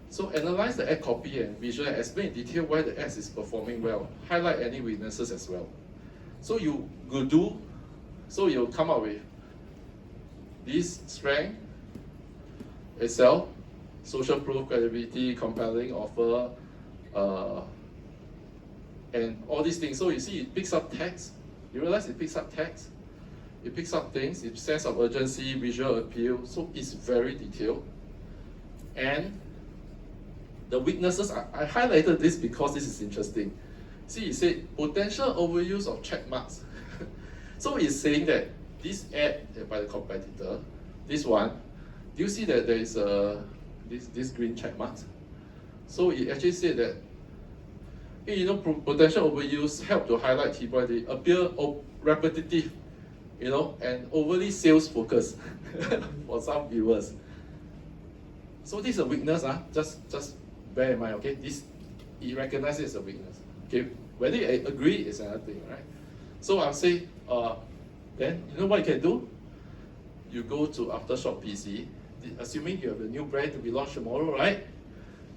So analyze the ad copy and visual and explain in detail why the ad is performing well. Highlight any weaknesses as well. So you will do, so you'll come up with this strength, excel, social proof, credibility, compelling offer, and all these things. So you see, it picks up text. You realize it picks up text. It picks up things. It sense of urgency, visual appeal. So it's very detailed. And the weaknesses, I highlighted this because this is interesting. See, it said potential overuse of check marks. So it's saying that this ad by the competitor, this one, do you see that there is this green check marks? So it actually said that, hey, you know, potential overuse help to highlight key points. They appear repetitive, you know, and overly sales focused for some viewers. So this is a weakness, just bear in mind, okay? This, it recognizes it as a weakness. Okay, whether you agree is another thing, right? So I'll say, then you know what you can do? You go to Aftershock PC, assuming you have a new brand to be launched tomorrow, right?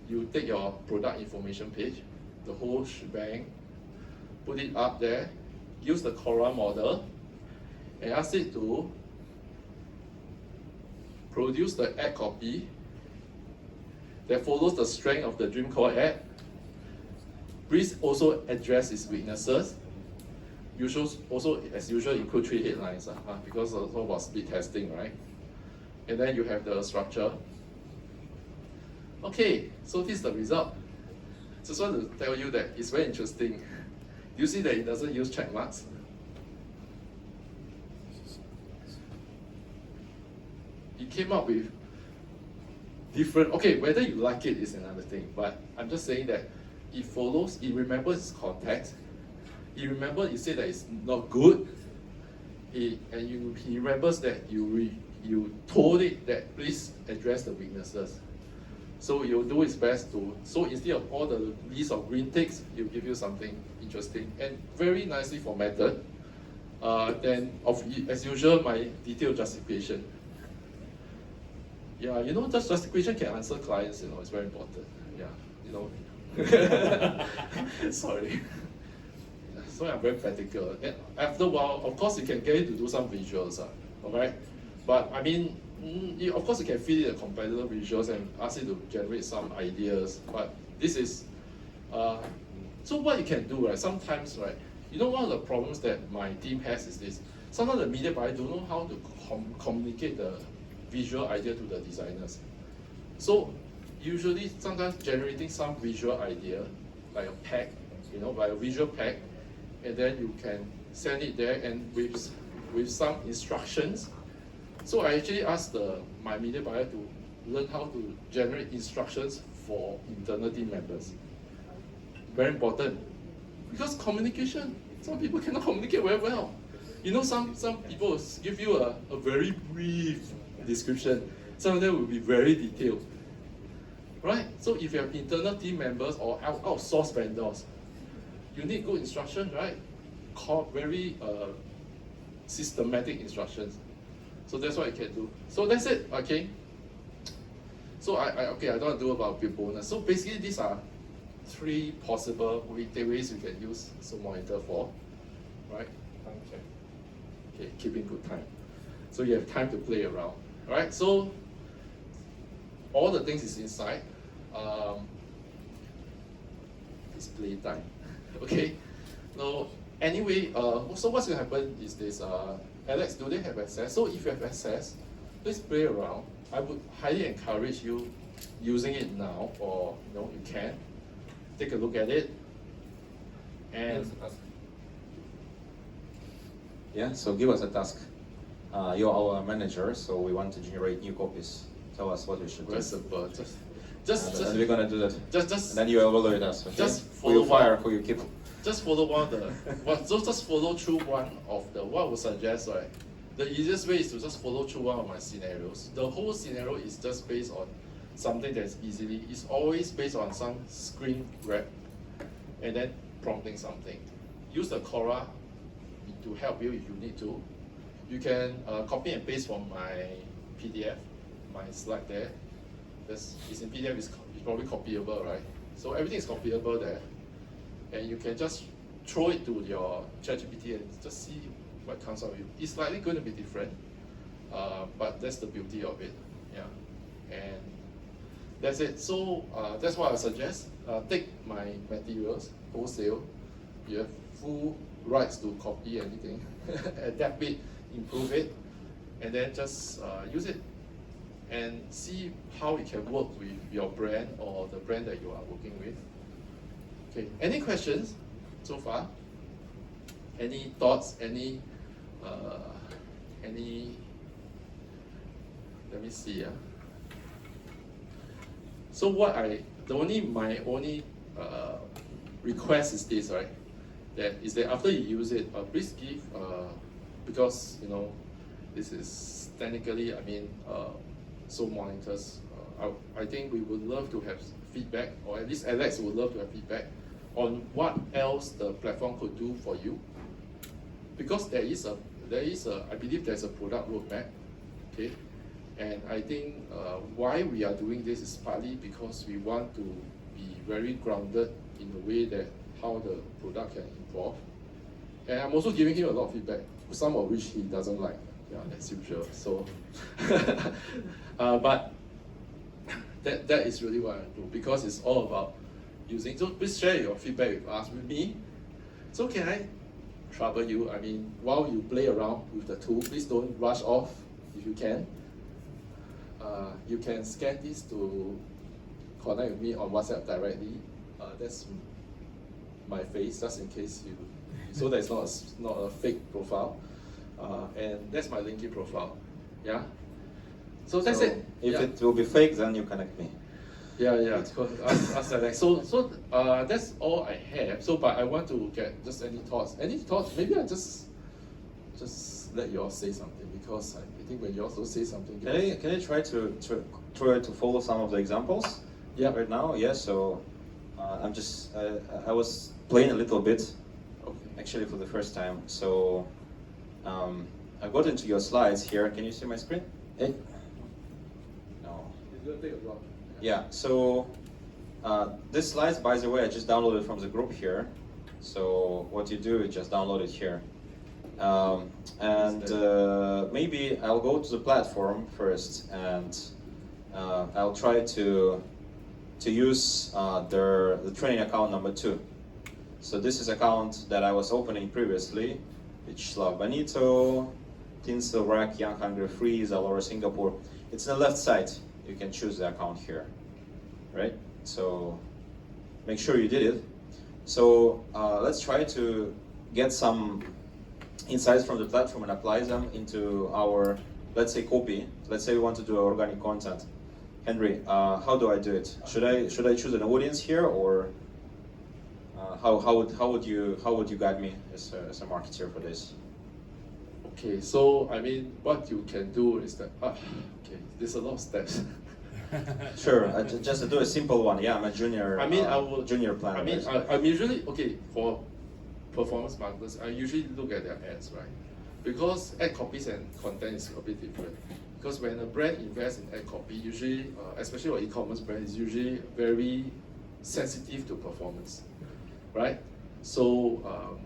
You take your product information page, the whole shebang, put it up there, use the Cora model, and ask it to produce the ad copy that follows the strength of the Dream Core ad. Please also address its weaknesses. You should also, as usual, include 3 headlines because it's all about speed testing, right? And then you have the structure. Okay, so this is the result. Just want to tell you that it's very interesting. You see that it doesn't use check marks. It came up with different, okay, whether you like it is another thing, but I'm just saying that it follows, it remembers its context, it remembers, it said that it's not good, he remembers that you told it that please address the weaknesses. So you'll do its best to, so instead of all the list of green ticks, it'll give you something interesting and very nicely formatted. Then, as usual, my detailed justification. Yeah, you know, just justification can answer clients, you know, it's very important. Yeah, you know. Sorry. So I'm very practical. And after a while, of course, you can get it to do some visuals, alright? But I mean, of course, you can feed it a competitor visuals and ask it to generate some ideas. But this is, so what you can do, right? Sometimes, right? You know, one of the problems that my team has is this. Sometimes the media buyer don't know how to communicate the visual idea to the designers. So usually, sometimes generating some visual idea, like a pack, you know, like a visual pack, and then you can send it there and with some instructions. So I actually asked my media buyer to learn how to generate instructions for internal team members. Very important, because communication, some people cannot communicate very well. You know, some people will give you a very brief description. Some of them will be very detailed, right? So if you have internal team members or outsourced vendors, you need good instructions, right? Very systematic instructions. So that's what I can do. So that's it, okay? So I don't want to do about build bonus. So basically these are 3 possible ways you can use SoulMonitor for, right? Okay, keeping good time. So you have time to play around. Alright, so all the things is inside. It's playtime. Okay. Now, anyway, so what's going to happen is this. Alex, do they have access? So if you have access, please play around. I would highly encourage you using it now, or you know, you can take a look at it. And yeah, so give us a task. You're our manager, so we want to generate new copies. Tell us what we should very do. simple. Just and we're gonna do that. Just and then you evaluate us. Okay? Just who you follow fire, who you keep. Just follow one of the. So just follow through one of the. What I would suggest, right? the easiest way is to just follow through one of my scenarios. The whole scenario is just based on something that's it's always based on some screen grab and then prompting something. Use the Quora to help you if you need to. You can copy and paste from my PDF, my slide there. It's in PDF, it's probably copyable, right? So everything is copyable there. And you can just throw it to your ChatGPT and just see what comes out of you. It's likely going to be different, but that's the beauty of it. Yeah, and that's it. So that's what I suggest. Take my materials wholesale. You have full rights to copy anything, adapt it, improve it, and then just use it and see how it can work with your brand or the brand that you are working with. Okay, any questions so far? Any thoughts? Any? Let me see. So my only request is this, right? That after you use it, please give because this is technically, so monitors. I think we would love to have feedback, or at least Alex would love to have feedback on what else the platform could do for you. Because there is I believe there's a product roadmap, okay? And I think why we are doing this is partly because we want to be very grounded in the way that how the product can evolve. And I'm also giving him a lot of feedback, some of which he doesn't like. Yeah, that's usual. So, but that is really what I do, because it's all about using. So please share your feedback with us, with me. So can I trouble you? While you play around with the tool, please don't rush off if you can. You can scan this to connect with me on WhatsApp directly. That's my face, just in case so that's not a fake profile. And that's my LinkedIn profile. Yeah. So that's it. If it will be fake, then you connect me. Yeah. Ask Alex. So that's all I have. So, but I want to get just any thoughts. Any thoughts? Maybe I just let you all say something, because I think when you also say something. Can I try to follow some of the examples? Yeah. Right now, yeah. So I was playing a little bit, actually for the first time. So I got into your slides here. Can you see my screen? Hey. No. It's gonna take a while. Yeah. So this slides, by the way, I just downloaded from the group here. So what you do is just download it here. Maybe I'll go to the platform first, and I'll try to use the training account number 2. So this is account that I was opening previously, Vyacheslav Benito, Tinsel, Rack, Young, Hungry, Free, Zalora, Singapore. It's on the left side. You can choose the account here, right? So make sure you did it. So let's try to get some insights from the platform and apply them into our, let's say, copy. Let's say we want to do organic content. Hendry, how do I do it? Should I choose an audience here, or how would you guide me as a marketer for this? Okay, so what you can do is that there's a lot of steps. Sure, just to do a simple one. Yeah, I'm a junior. Junior planner. I'm usually for performance marketers. I usually look at their ads, right? Because ad copies and content is a bit different. Because when a brand invests in ad copy, usually, especially for e-commerce brand, is usually very sensitive to performance, right? So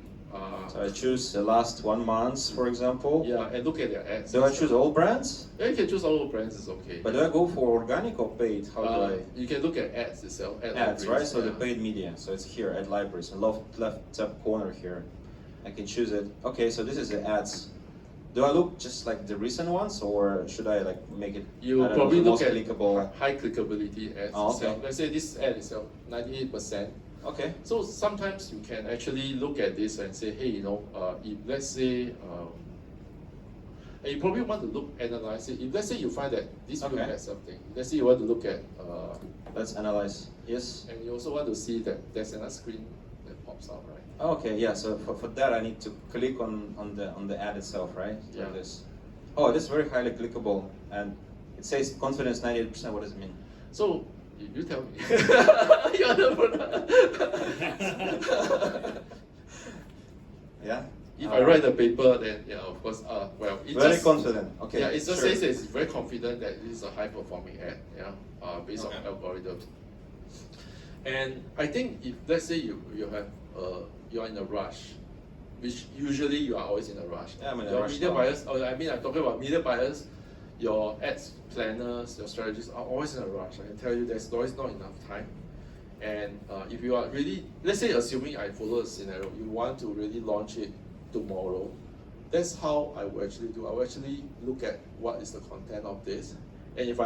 I choose the last 1 month, for example. Yeah, and look at their ads. Do I choose all brands? Yeah, you can choose all brands, it's okay. But do I go for organic or paid? How do I? You can look at ads itself. Ads, right? So the paid media. So it's here, ad libraries, and left top corner here. I can choose it. Okay, so this is the ads. Do I look just like the recent ones, or should I make it? You probably look at clickable. High clickability ads itself. Let's say this ad itself, 98%. Okay. So sometimes you can actually look at this and say, hey, if let's say, and you probably want to analyze it. If let's say you find that this will add something, let's say you want to look at. Let's analyze. Yes. And you also want to see that there's another screen that pops out, right? Okay. Yeah. So for that, I need to click on the ad itself, right? Yeah. Like this. Oh, this is very highly clickable, and it says confidence 98%. What does it mean? So you tell me. You're the product. Yeah. If I write the paper, then yeah, of course. Well, it Very just, confident. Okay. Yeah, it just sure. says it's very confident that this is a high-performing ad. Yeah, based on Okay. algorithms. And I think if let's say you have you're in a rush, which usually you are always in a rush. Yeah, I'm in a your rush media now. buyers. I mean, I'm talking about media buyers. Your ads planners, your strategists are always in a rush. I can tell you, there's always not enough time. And if you are really, let's say, assuming I follow a scenario, you want to really launch it tomorrow. That's how I will actually do. I will actually look at what is the content of this, and if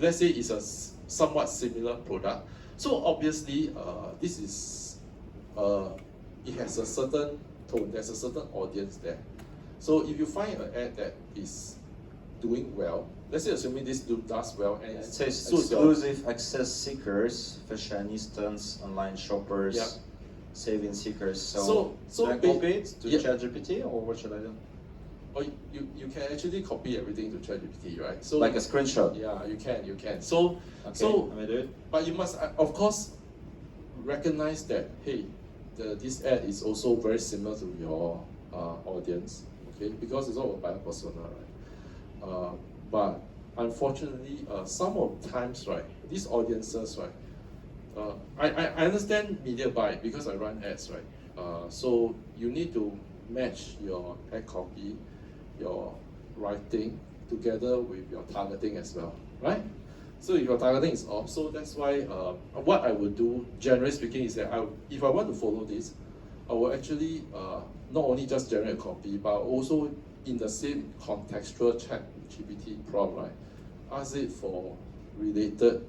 let's say it's a somewhat similar product, so obviously this is it has a certain tone. There's a certain audience there. So if you find an ad that is doing well, let's say assuming this does well, and It says suits your- exclusive access seekers, fashionistas, online shoppers, Yeah. saving seekers. So should I ba- copy it to yeah. ChatGPT, or what should I do? or you can actually copy everything to ChatGPT, right? So Like a screenshot. yeah, you can. So Okay, so let me do it. but you must of course recognize that hey, this ad is also very similar to your audience, okay? Because it's all about buyer persona, right? But unfortunately, some of times, right, these audiences, right, I understand media buy because I run ads, right? So you need to match your ad copy, your writing together with your targeting as well, right? So if your targeting is off, so that's why what I would do, generally speaking, is that if I want to follow this, I will actually not only just generate a copy, but also in the same contextual chat GPT prompt, right? Ask it for related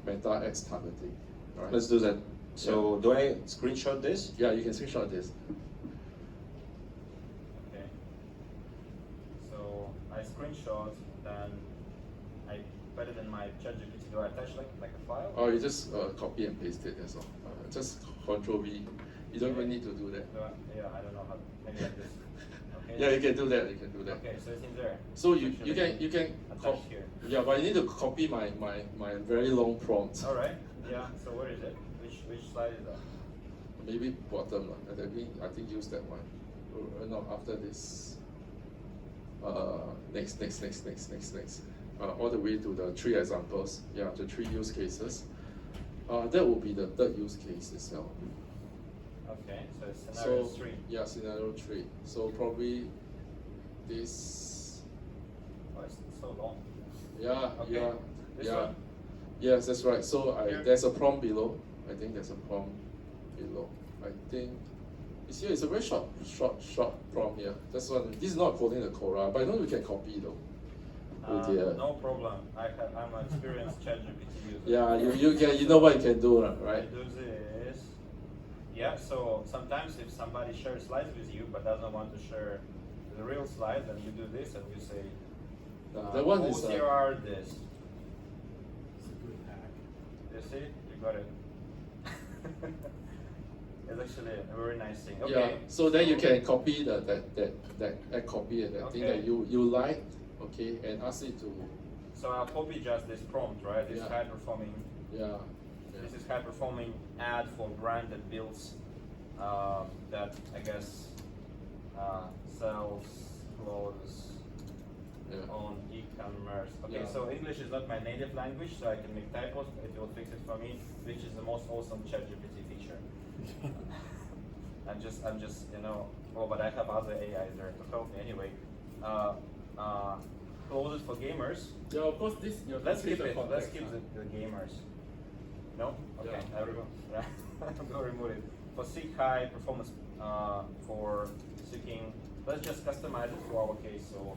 meta ads targeting, right? Let's do that. So do I screenshot this? Yeah, you can screenshot this. Okay. So I screenshot, then I put it in my ChatGPT. Do I attach like a file? Or you just copy and paste it, that's all. Just Control V. You don't even need to do that. Yeah, I don't know how. Maybe like this. Okay. Yeah, you can do that. You can do that. Okay, so it's in there. So you Actually, can attach here. Yeah, but you need to copy my very long prompt. All right. Yeah. So where is it? Which slide is that? Maybe bottom one. I think use that one. No, after this. Next. All the way to the 3 examples. Yeah, the 3 use cases. That will be the 3rd use case as well. Okay. So it's scenario 3. Yeah, scenario 3. So probably this. Oh, it's so long. Yeah, Okay. yeah, This yeah. one? Yes, that's right. So Here? there's a prompt below. I think there's a prompt below. I think it's here. It's a very short prompt here. That's one. This is not quoting the Quran, but I know we can copy though. Oh dear. No problem. I'm an experienced ChatGPT user. Yeah, you know what you can do, I right? do this. Yeah, so sometimes if somebody shares slides with you but doesn't want to share the real slide, then you do this and you say, That one is. OCR this. It's a good hack. You see? You got it. It's actually a very nice thing. Okay. Yeah. So then you can copy that copy and that thing Okay. that you like, okay, and ask it to. So I'll copy just this prompt, right? This Yeah. high performing. Yeah. This is high performing ad for brand that builds, that I guess sells clothes Yeah. on e-commerce. Okay, Yeah. so English is not my native language, so I can make typos. It will fix it for me, which is the most awesome ChatGPT feature. I'm just, oh, but I have other AIs there to help me anyway. Clothes for gamers. Yeah, of course. This. Let's keep the it. Let's context, keep huh? the gamers. No? Okay, Yeah. I remove. I'm gonna remove it. For seek high performance, for seeking, let's just customize it for our case. So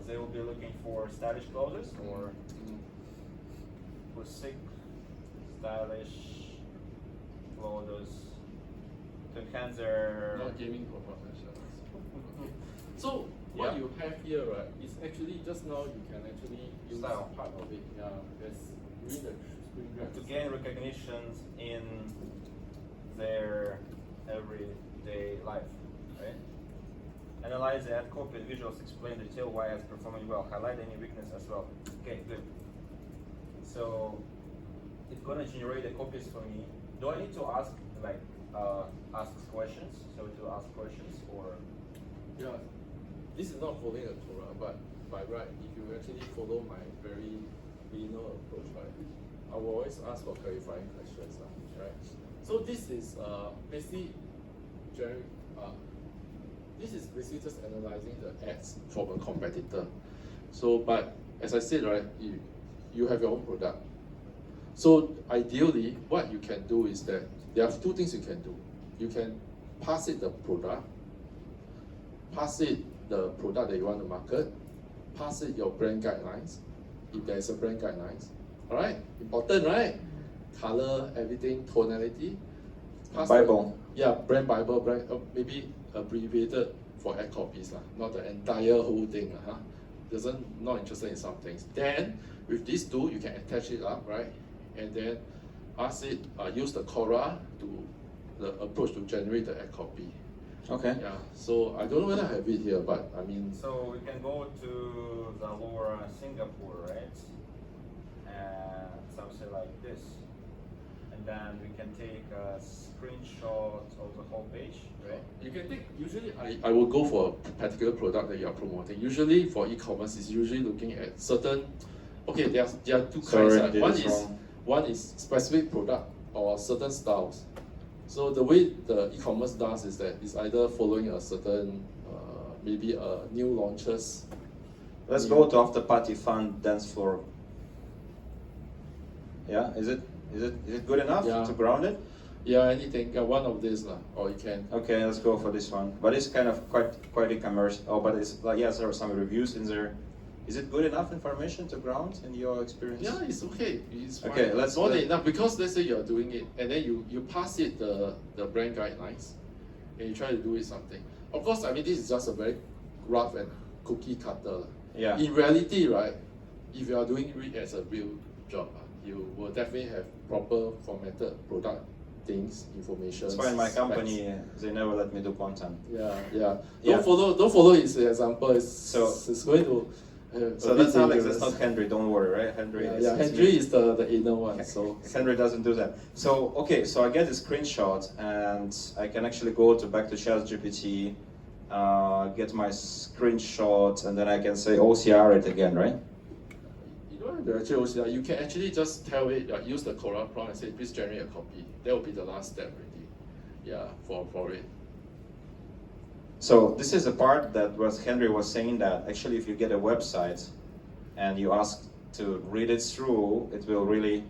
they will be looking for stylish clothes, or for seek stylish clothes to enhance their. Not gaming for professionals. So what Yeah. you have here, right, is actually just now you can actually use Style. part of it. Yeah, that's during the screen grab. To gain recognition in their everyday life, right? Analyze the ad copy and visuals, explain detail why it's performing well, highlight any weakness as well. Okay, good. So it's gonna generate the copies for me. Do I need to ask ask questions? So to ask questions or Yeah, this is not following a Quora, but by right, if you actually follow my very beginner approach, right, I will always ask for clarifying questions, right? So this is basically this is basically just analyzing the ads from a competitor. So, but as I said, right, you have your own product. So ideally, what you can do is that there are two things you can do. You can pass it the product that you want to market, pass it your brand guidelines, if there is a brand guidelines. All right, important, right? Color, everything, tonality. Pass Bible. Brand Bible, maybe abbreviated for ad copies, not the entire whole thing. Not interested in some things. Then with these two, you can attach it up, right? And then ask it, use the Quora the approach to generate the ad copy. Okay. Yeah. So I don't know whether I have it here, but I mean. so we can go to the lower Singapore, right? And something like this. And then we can take a screenshot of the whole page, right? You can take, usually I will go for a particular product that you are promoting. Usually for e-commerce, it's usually looking at certain, okay, there are two Sorry, kinds. One is specific product or certain styles. So the way the e-commerce does is that it's either following a certain, maybe a new launches. Let's go to after party fun dance floor. Yeah, is it good enough Yeah. to ground it? Yeah, anything, one of these, or you can. Okay, let's go for this one. But it's kind of quite e-commerce. Oh, but it's like, yes, there are some reviews in there. Is it good enough information to ground in your experience? Yeah, it's okay. It's fine. Okay, let's more than enough, because let's say you're doing it and then you pass it the brand guidelines and you try to do it something. Of course, I mean, this is just a very rough and cookie cutter. Yeah. In reality, right, if you are doing it as a real job, you will definitely have proper formatted product things, information. That's why in my specs. company, they never let me do content. Yeah. Yeah. Don't follow his example. It's going to. So that's Alex, that's not Hendry, don't worry, right? Hendry Hendry is the inner one. So Hendry doesn't do that. So okay, so I get a screenshot and I can actually go back to ChatGPT, get my screenshot, and then I can say OCR it again, right? you don't have to actually OCR. You can actually just tell it, use the Quora prompt and say, please generate a copy. That will be the last step already. Yeah, for it. So this is the part that Hendry was saying, that actually if you get a website and you ask to read it through, it will really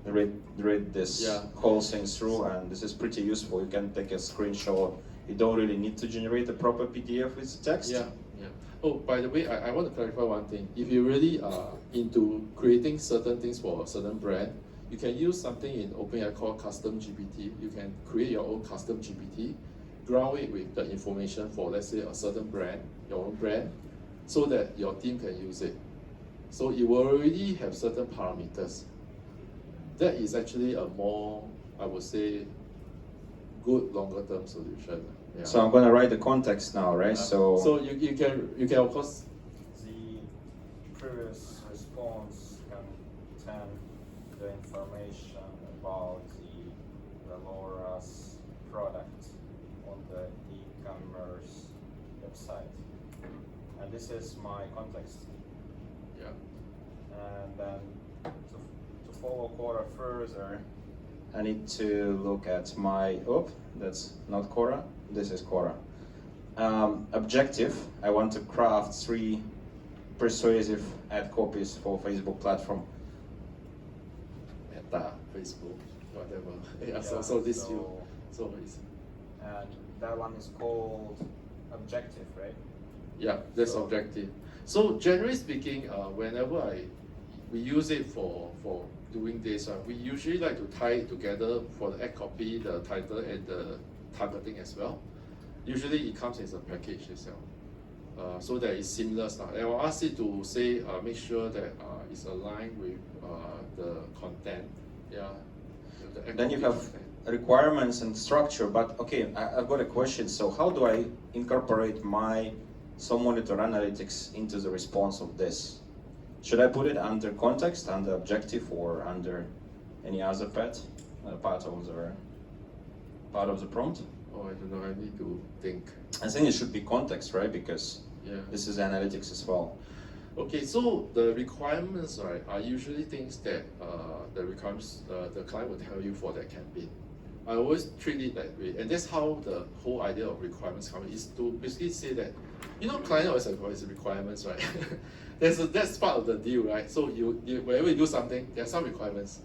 read this whole thing through, and this is pretty useful. You can take a screenshot. You don't really need to generate a proper PDF with text. Yeah. Oh, by the way, I want to clarify one thing. If you really are into creating certain things for a certain brand, you can use something in OpenAI called custom GPT. You can create your own custom GPT, ground it with the information for, let's say, a certain brand, your own brand, so that your team can use it. So it will already have certain parameters. That is actually a more, I would say, good longer term solution. Yeah. So I'm gonna write the context now, right? So you can of course. The previous response contain the information about the Laura's product on the e-commerce website, and this is my context. Yeah. And then to follow Quora further, I need to look at my, that's not Quora, this is Quora. Objective, I want to craft 3 persuasive ad copies for Facebook platform. Meta, Facebook, whatever. So this you. So it's. And that one is called objective, right? Yeah, that's objective. So generally speaking, whenever we use it for doing this, we usually like to tie it together for the ad copy, the title, and the targeting as well. Usually it comes as a package itself, so that it's seamless. I will ask it to say, make sure that it's aligned with the content. Yeah. Then you have requirements and structure, but okay, I've got a question. So how do I incorporate my monitor analytics into the response of this? Should I put it under context, under objective, or under any other part of the prompt? Oh, I don't know, I need to think. I think it should be context, right? Because Yeah. this is analytics as well. Okay, so the requirements, right, are usually things that the client will tell you for that campaign. I always treat it that way, and that's how the whole idea of requirements comes, is to basically say that, client always has requirements, right? That's part of the deal, right? So you whenever you do something, there are some requirements.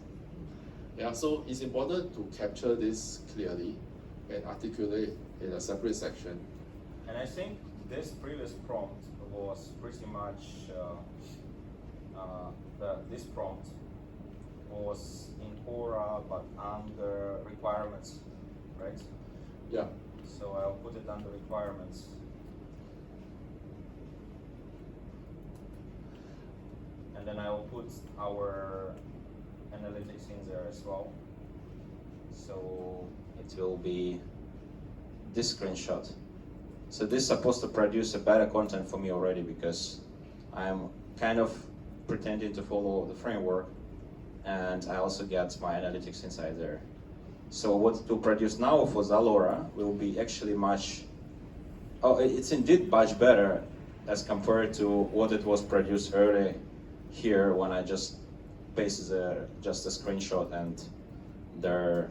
Yeah, so it's important to capture this clearly and articulate in a separate section. And I think this previous prompt was pretty much this prompt was in Aura but under requirements, right? Yeah. So I'll put it under requirements. And then I'll put our analytics in there as well. So it will be this screenshot. So this is supposed to produce a better content for me already, because I'm kind of pretending to follow the framework, and I also get my analytics inside there. So what it will produce now for Zalora will be actually it's indeed much better as compared to what it was produced early here when I just pasted just a screenshot and their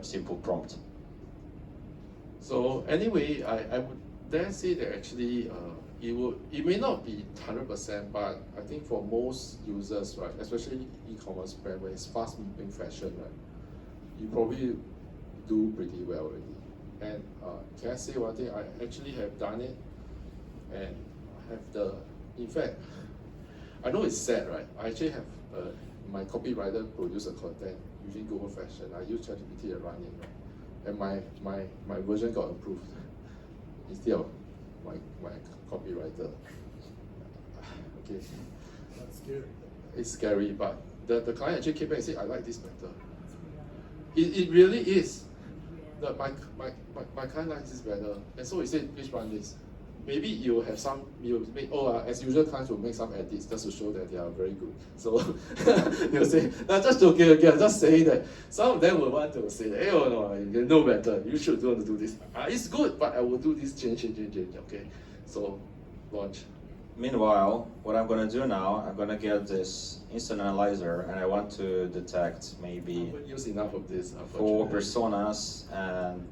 simple prompt. So anyway, I would dare say that actually it may not be 100%, but I think for most users, right, especially e-commerce brand, when it's fast-moving fashion, right, you probably do pretty well already. And can I say one thing? I actually have done it, and in fact, I know it's sad, right? I actually have my copywriter produce a content using Google Fashion. I use ChatGPT to run it, right? And my version got approved instead of my copywriter. Okay. That's scary. It's scary, but the client actually came back and said, I like this better. It really is. My client likes this better. And so he said, please run this. Maybe you have as usual, clients will make some edits just to show that they are very good. So you'll say, just joking again, just saying that some of them will want to say that, hey, oh no, you know better, you should want to do this. It's good, but I will do this change, okay? So, launch. Meanwhile, what I'm going to do now, I'm going to get this instant analyzer, and I want to detect maybe I won't use enough of this. 4 personas, and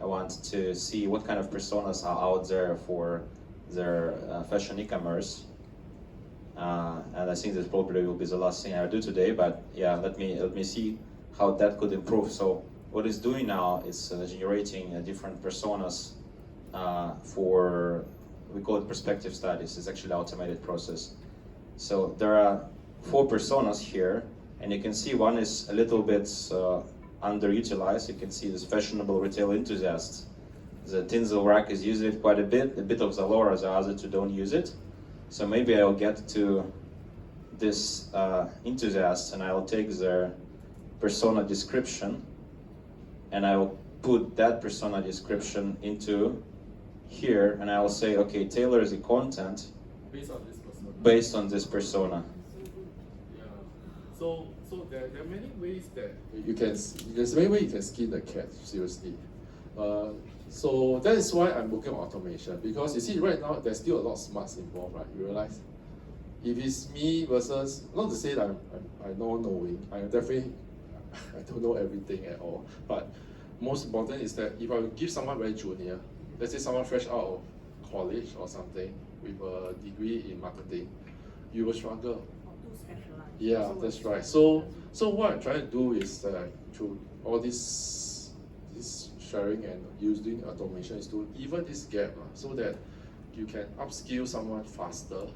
I want to see what kind of personas are out there for their fashion e-commerce. And I think this probably will be the last thing I do today, but yeah, let me see how that could improve. So what it's doing now is generating different personas for, we call it perspective studies. It's actually an automated process. So there are 4 personas here, and you can see one is a little bit underutilized. You can see this fashionable retail enthusiast. The Tinsel rack is using it quite a bit of Zalora, the other 2 don't use it. So maybe I'll get to this enthusiast, and I'll take their persona description, and I'll put that persona description into here, and I'll say, okay, tailor the content based on this persona. Yeah. So there are many ways that there's many ways you can skin the cat, seriously. So that is why I'm working on automation, because you see right now there's still a lot of smarts involved, right? You realize? If it's me versus, not to say that I'm not knowing, I don't know everything at all, but most important is that if I give someone very junior, let's say someone fresh out of college or something with a degree in marketing, you will struggle. Yeah, that's right. So what I'm trying to do is through all this sharing and using automation is to even this gap, so that you can upskill someone faster.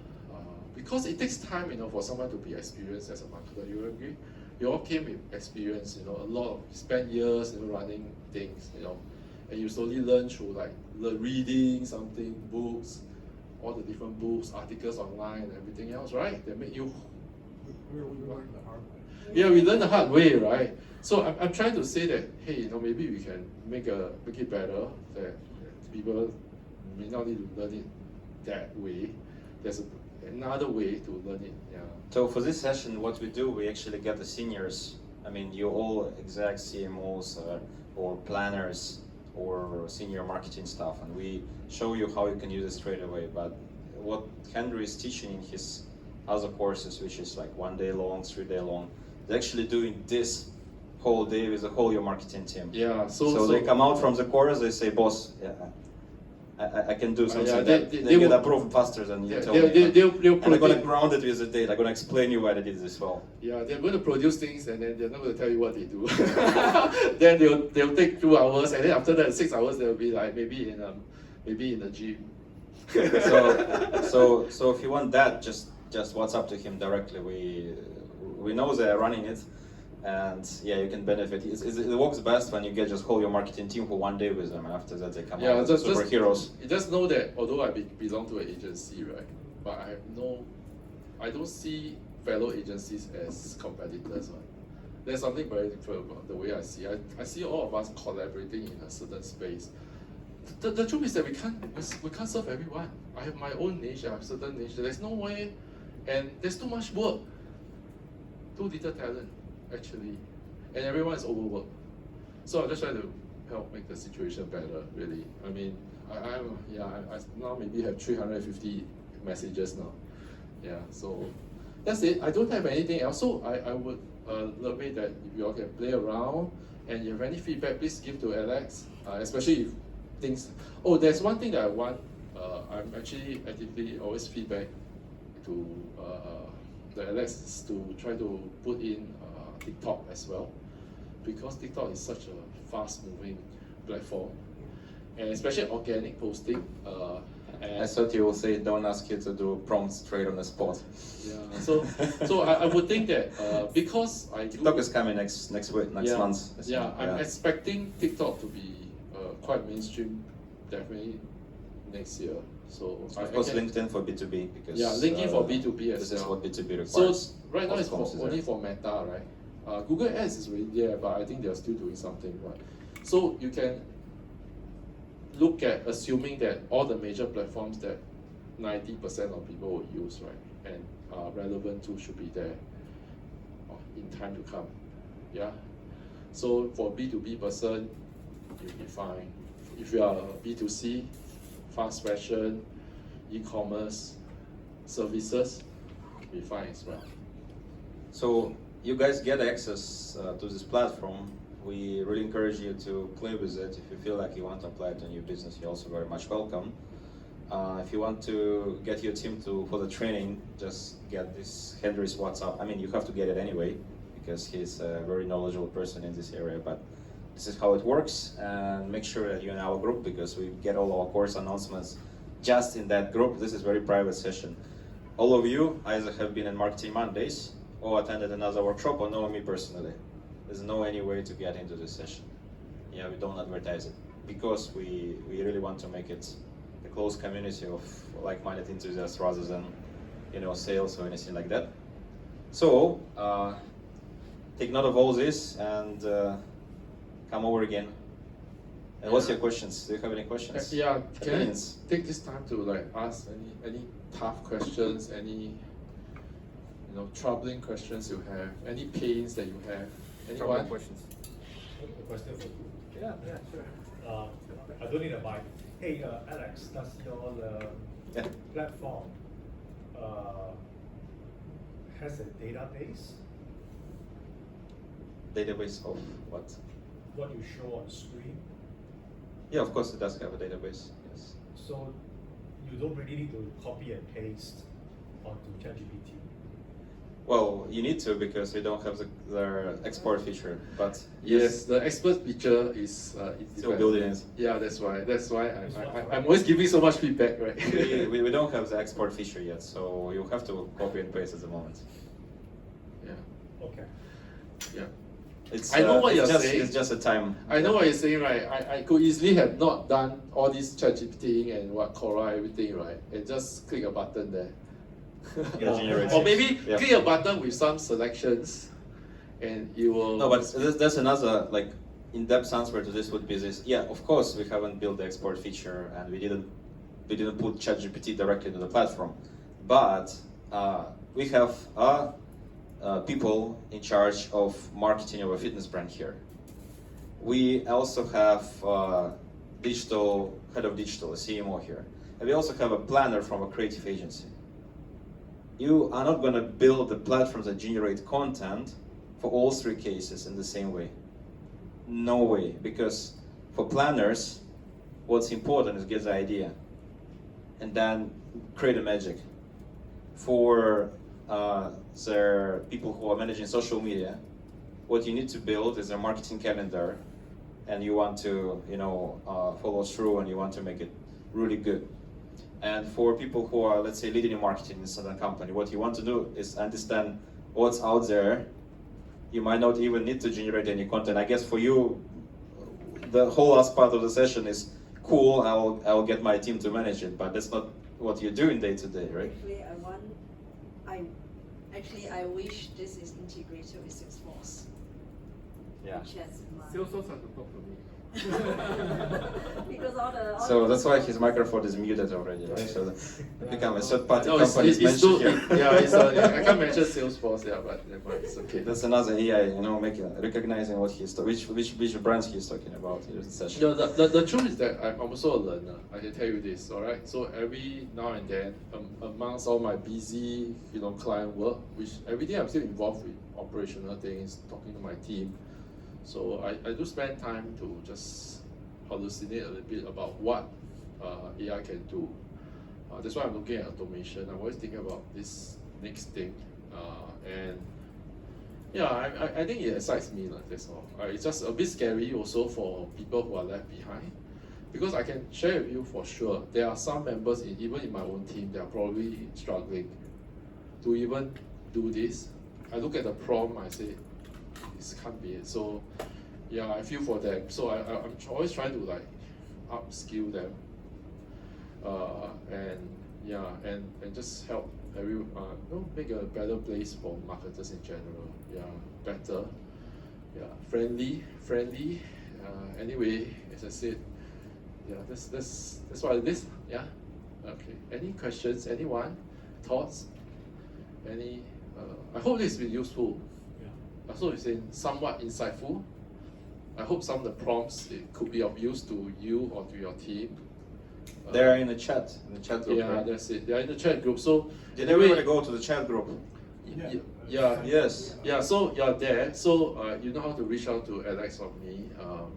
Because it takes time, for someone to be experienced as a marketer. You agree? You all came with experience, a lot of spent years, running things, and you slowly learn through reading something, books, all the different books, articles online, and everything else, right? That make you. We learned the hard way. Yeah, we learn the hard way, right? So I'm trying to say that, hey, maybe we can make it better, that people may not need to learn it that way. There's another way to learn it, yeah. So for this session, what we do, we actually get the seniors. I mean, you're all exec CMOs or planners or senior marketing staff, and we show you how you can use it straight away. But what Hendry is teaching in his other courses, which is like 1 day long, 3 day long, they're actually doing this whole day with the whole your marketing team. Yeah, so they come out from the course, they say, boss, yeah, I can do something. yeah, they get will, approved faster than you told me. And I'm going to ground it with the data. I'm going to explain you why they did this well. Yeah, they're going to produce things and then they're not going to tell you what they do. Then they'll take 2 hours, and then after that 6 hours they'll be like maybe in the gym. so if you want that, just WhatsApp to him directly. We know they're running it. And yeah, you can benefit. It works best when you get just whole your marketing team for 1 day with them, and after that they come out as superheroes. You just know that although I belong to an agency, right? But I don't see fellow agencies as competitors. Right? There's something very different about the way I see. I see all of us collaborating in a certain space. The truth is that we can't serve everyone. I have my own niche. I have certain niche. There's no way, and there's too much work, too little talent. Actually, and everyone is overworked. So I'm just trying to help make the situation better, really. I mean, I now maybe have 350 messages now. Yeah, so that's it. I don't have anything else. So I would love it that if you all can play around, and if you have any feedback, please give to Alex, especially if things. Oh, there's one thing that I want. I'm actually actively always feedback to the Alex is to try to put in TikTok as well, because TikTok is such a fast-moving platform, and especially organic posting. I thought you will say, don't ask you to do prompts straight on the spot. Yeah. So I would think that because TikTok is coming next week, next month. Yeah, I'm expecting TikTok to be quite mainstream, definitely next year. So of course, LinkedIn for B2B, because LinkedIn for B2B as well. This is what B2B requires. So right now it's only for Meta, right? Google Ads is already there, but I think they're still doing something, right? So you can look at assuming that all the major platforms that 90% of people will use, right, and relevant tools should be there in time to come. Yeah. So for B2B person, you'll be fine. If you are B2C, fast fashion, e-commerce, services, you'll be fine as well. So you guys get access to this platform. We really encourage you to play with it. If you feel like you want to apply it in your business, you're also very much welcome. If you want to get your team for the training, just get this Hendry's WhatsApp. I mean, you have to get it anyway, because he's a very knowledgeable person in this area, but this is how it works. And make sure that you're in our group, because we get all our course announcements just in that group. This is a very private session. All of you either have been in Marketing Mondays, or attended another workshop, or know me personally. There's no any way to get into this session. Yeah, we don't advertise it, because we really want to make it a close community of like-minded enthusiasts rather than sales or anything like that. So take note of all this and come over again. And what's your questions? Do you have any questions? Yeah, can I take this time to ask any tough questions, any troubling questions you have, any pains that you have? Anyone? Troubling questions. A question for you. Yeah, sure. I don't need a mic. Hey, Alex, does your platform has a database? Database of what? What you show on screen? Yeah, of course it does have a database, yes. So you don't really need to copy and paste onto ChatGPT? Well, you need to, because we don't have the export feature, but yes, the export feature is still building it. Yeah, that's why I'm always giving so much feedback, right? we don't have the export feature yet, so you have to copy and paste at the moment. Yeah. Okay. Yeah. I know what you're saying. It's just a time. I know what you're saying, right? I could easily have not done all this ChatGPT and Quora, everything, right? And just click a button there. Or maybe click a button with some selections, and it will. No, but there's another like in-depth answer to this would be this. Yeah, of course we haven't built the export feature and we didn't put ChatGPT directly to the platform, but we have people in charge of marketing of a fitness brand here. We also have head of digital, a CMO here, and we also have a planner from a creative agency. You are not going to build the platforms that generate content for all three cases in the same way. No way, because for planners, what's important is get the idea and then create a magic. For the people who are managing social media, what you need to build is a marketing calendar, and you want to, follow through, and you want to make it really good. And for people who are, let's say, leading in marketing in a certain company, what you want to do is understand what's out there. You might not even need to generate any content. I guess for you, the whole last part of the session is cool. I'll get my team to manage it, but that's not what you're doing day to day, right? I wish this is integrated with Salesforce. Yeah. Which has my Salesforce has to talk to me. because all So the that's why his microphone is muted already, right? So the become a third-party No, company is mentioned here. I can't mention Salesforce, but it's okay. That's another AI, recognizing what which brands he's talking about in this session. No, the truth is that I'm also a learner. I can tell you this, all right. So every now and then, amongst all my busy, client work, which every day I'm still involved with operational things, talking to my team. So I do spend time to just hallucinate a little bit about what AI can do. That's why I'm looking at automation. I'm always thinking about this next thing, and yeah, I think it excites me. That's all. It's just a bit scary also for people who are left behind, because I can share with you for sure there are some members even in my own team that are probably struggling to even do this. I look at the prompt, I say, this can't be it. So yeah, I feel for them. So I'm always trying to upskill them, and just help make a better place for marketers in general. Yeah, better. Yeah, friendly. Anyway, as I said, yeah, that's what it is. Yeah. Okay. Any questions? Anyone? Thoughts? Any? I hope this has been useful. I hope it's somewhat insightful. I hope some of the prompts could be of use to you or to your team. They're in the chat group. Yeah, right? that's it. They're in the chat group. So Did everybody go to the chat group? Yeah. Yes. Yeah. So you're there. So you know how to reach out to Alex or me.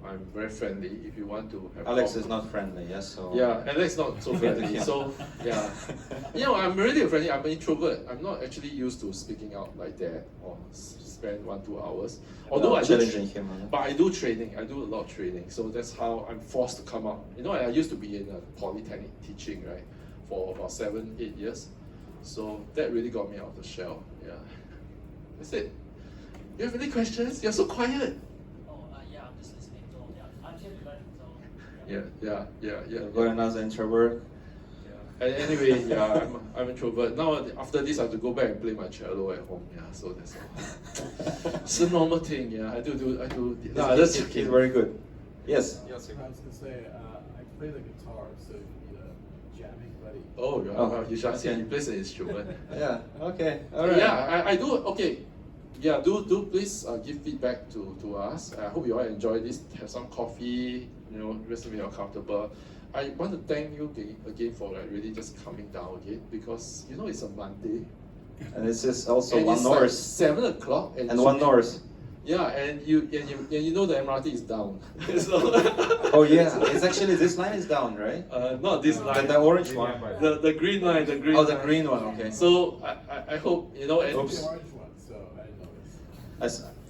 I'm very friendly. If you want to have. Alex is not friendly. Yes. So. Yeah, Alex not so friendly. So yeah, I'm really friendly. I'm an introvert. I'm not actually used to speaking out like that or spend 1-2 hours. Although challenging him. But I do training. I do a lot of training. So that's how I'm forced to come out. I used to be in a polytechnic teaching, right, for about 7-8 years. So that really got me out of the shell. Yeah. That's it. You have any questions? You're so quiet. Yeah, I'm just listening. So yeah, I'm here to learn. So Yeah. Got another introvert. And anyway, yeah, I'm introvert. Now after this, I have to go back and play my cello at home. Yeah, so that's all. It's a normal thing. Yeah, I do. No, that's okay. He's very good. Yes. I was gonna say, I play the guitar, so if you need a jamming buddy. Oh, yeah. You should see he plays an instrument. Yeah. Okay. All right. Yeah, I do. Okay. Yeah, do please give feedback to us. I hope you all enjoy this. Have some coffee. Rest of you are comfortable. I want to thank you again for really just coming down again, because it's a Monday. And this is also and one it's north. like 7 o'clock and one north. Yeah, and you know the MRT is down. So oh yeah, it's actually this line is down, right? Not this line. The orange one. The green line. The green. Oh, the green one. Okay. So I hope And, oops. The orange one, so I didn't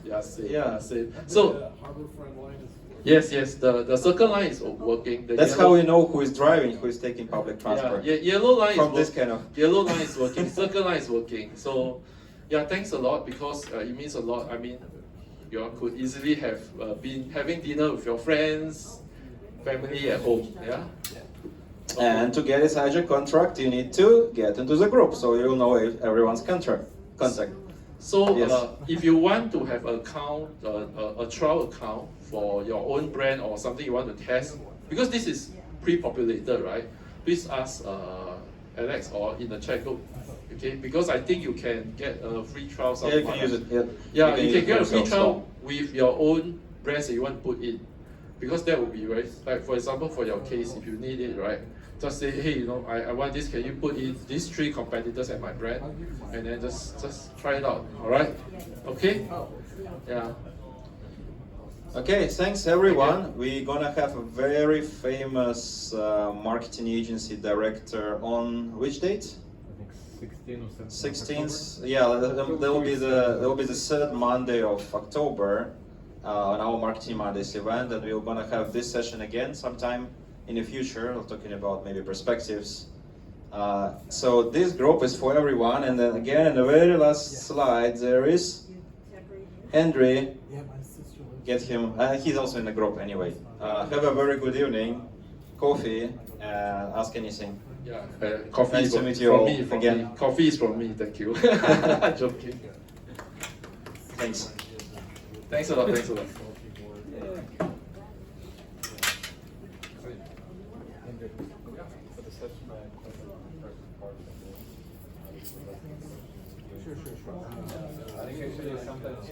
notice. Same. So Harbourfront line is. Yes, the circle line is working. That's how we know who is driving, who is taking public transport. Yeah, yellow line from is this kind of. Yellow line is working. Circle line is working. So, yeah, thanks a lot, because it means a lot. I mean, you all could easily have been having dinner with your friends, family at home. Yeah. And to get a Sajak contract, you need to get into the group, so you'll know everyone's contact. So Yes. if you want to have an account, a trial account for your own brand or something you want to test, because this is pre-populated, right? Please ask Alex or in the chat group, okay? Because I think you can get a free trial. Yeah, you can use it. Yeah, Yeah, you use can it get for a free yourself. trial with your own brands that you want to put in, because that would be very, like for example, for your case, if you need it, right? Just say, hey, you know, I want this. Can you put in these 3 competitors at my brand, and then just try it out. All right? Okay? Yeah. Okay, thanks everyone. We're gonna have a very famous marketing agency director on which date? I think 16 or 17. 16th. Yeah, there will be the 3rd Monday of October on our Marketing Mondays event, and we're gonna have this session again sometime in the future. We're talking about maybe perspectives. So this group is for everyone, and then again in the very last slide there is Hendry. Get him. He's also in the group anyway. Have a very good evening. Coffee. Ask anything. Yeah. Coffee Nice is to from, meet you from all me. From again. me. Coffee is from me. Thank you. Joking. Thanks. Thanks a lot. Thanks a lot. Sure. I think actually sometimes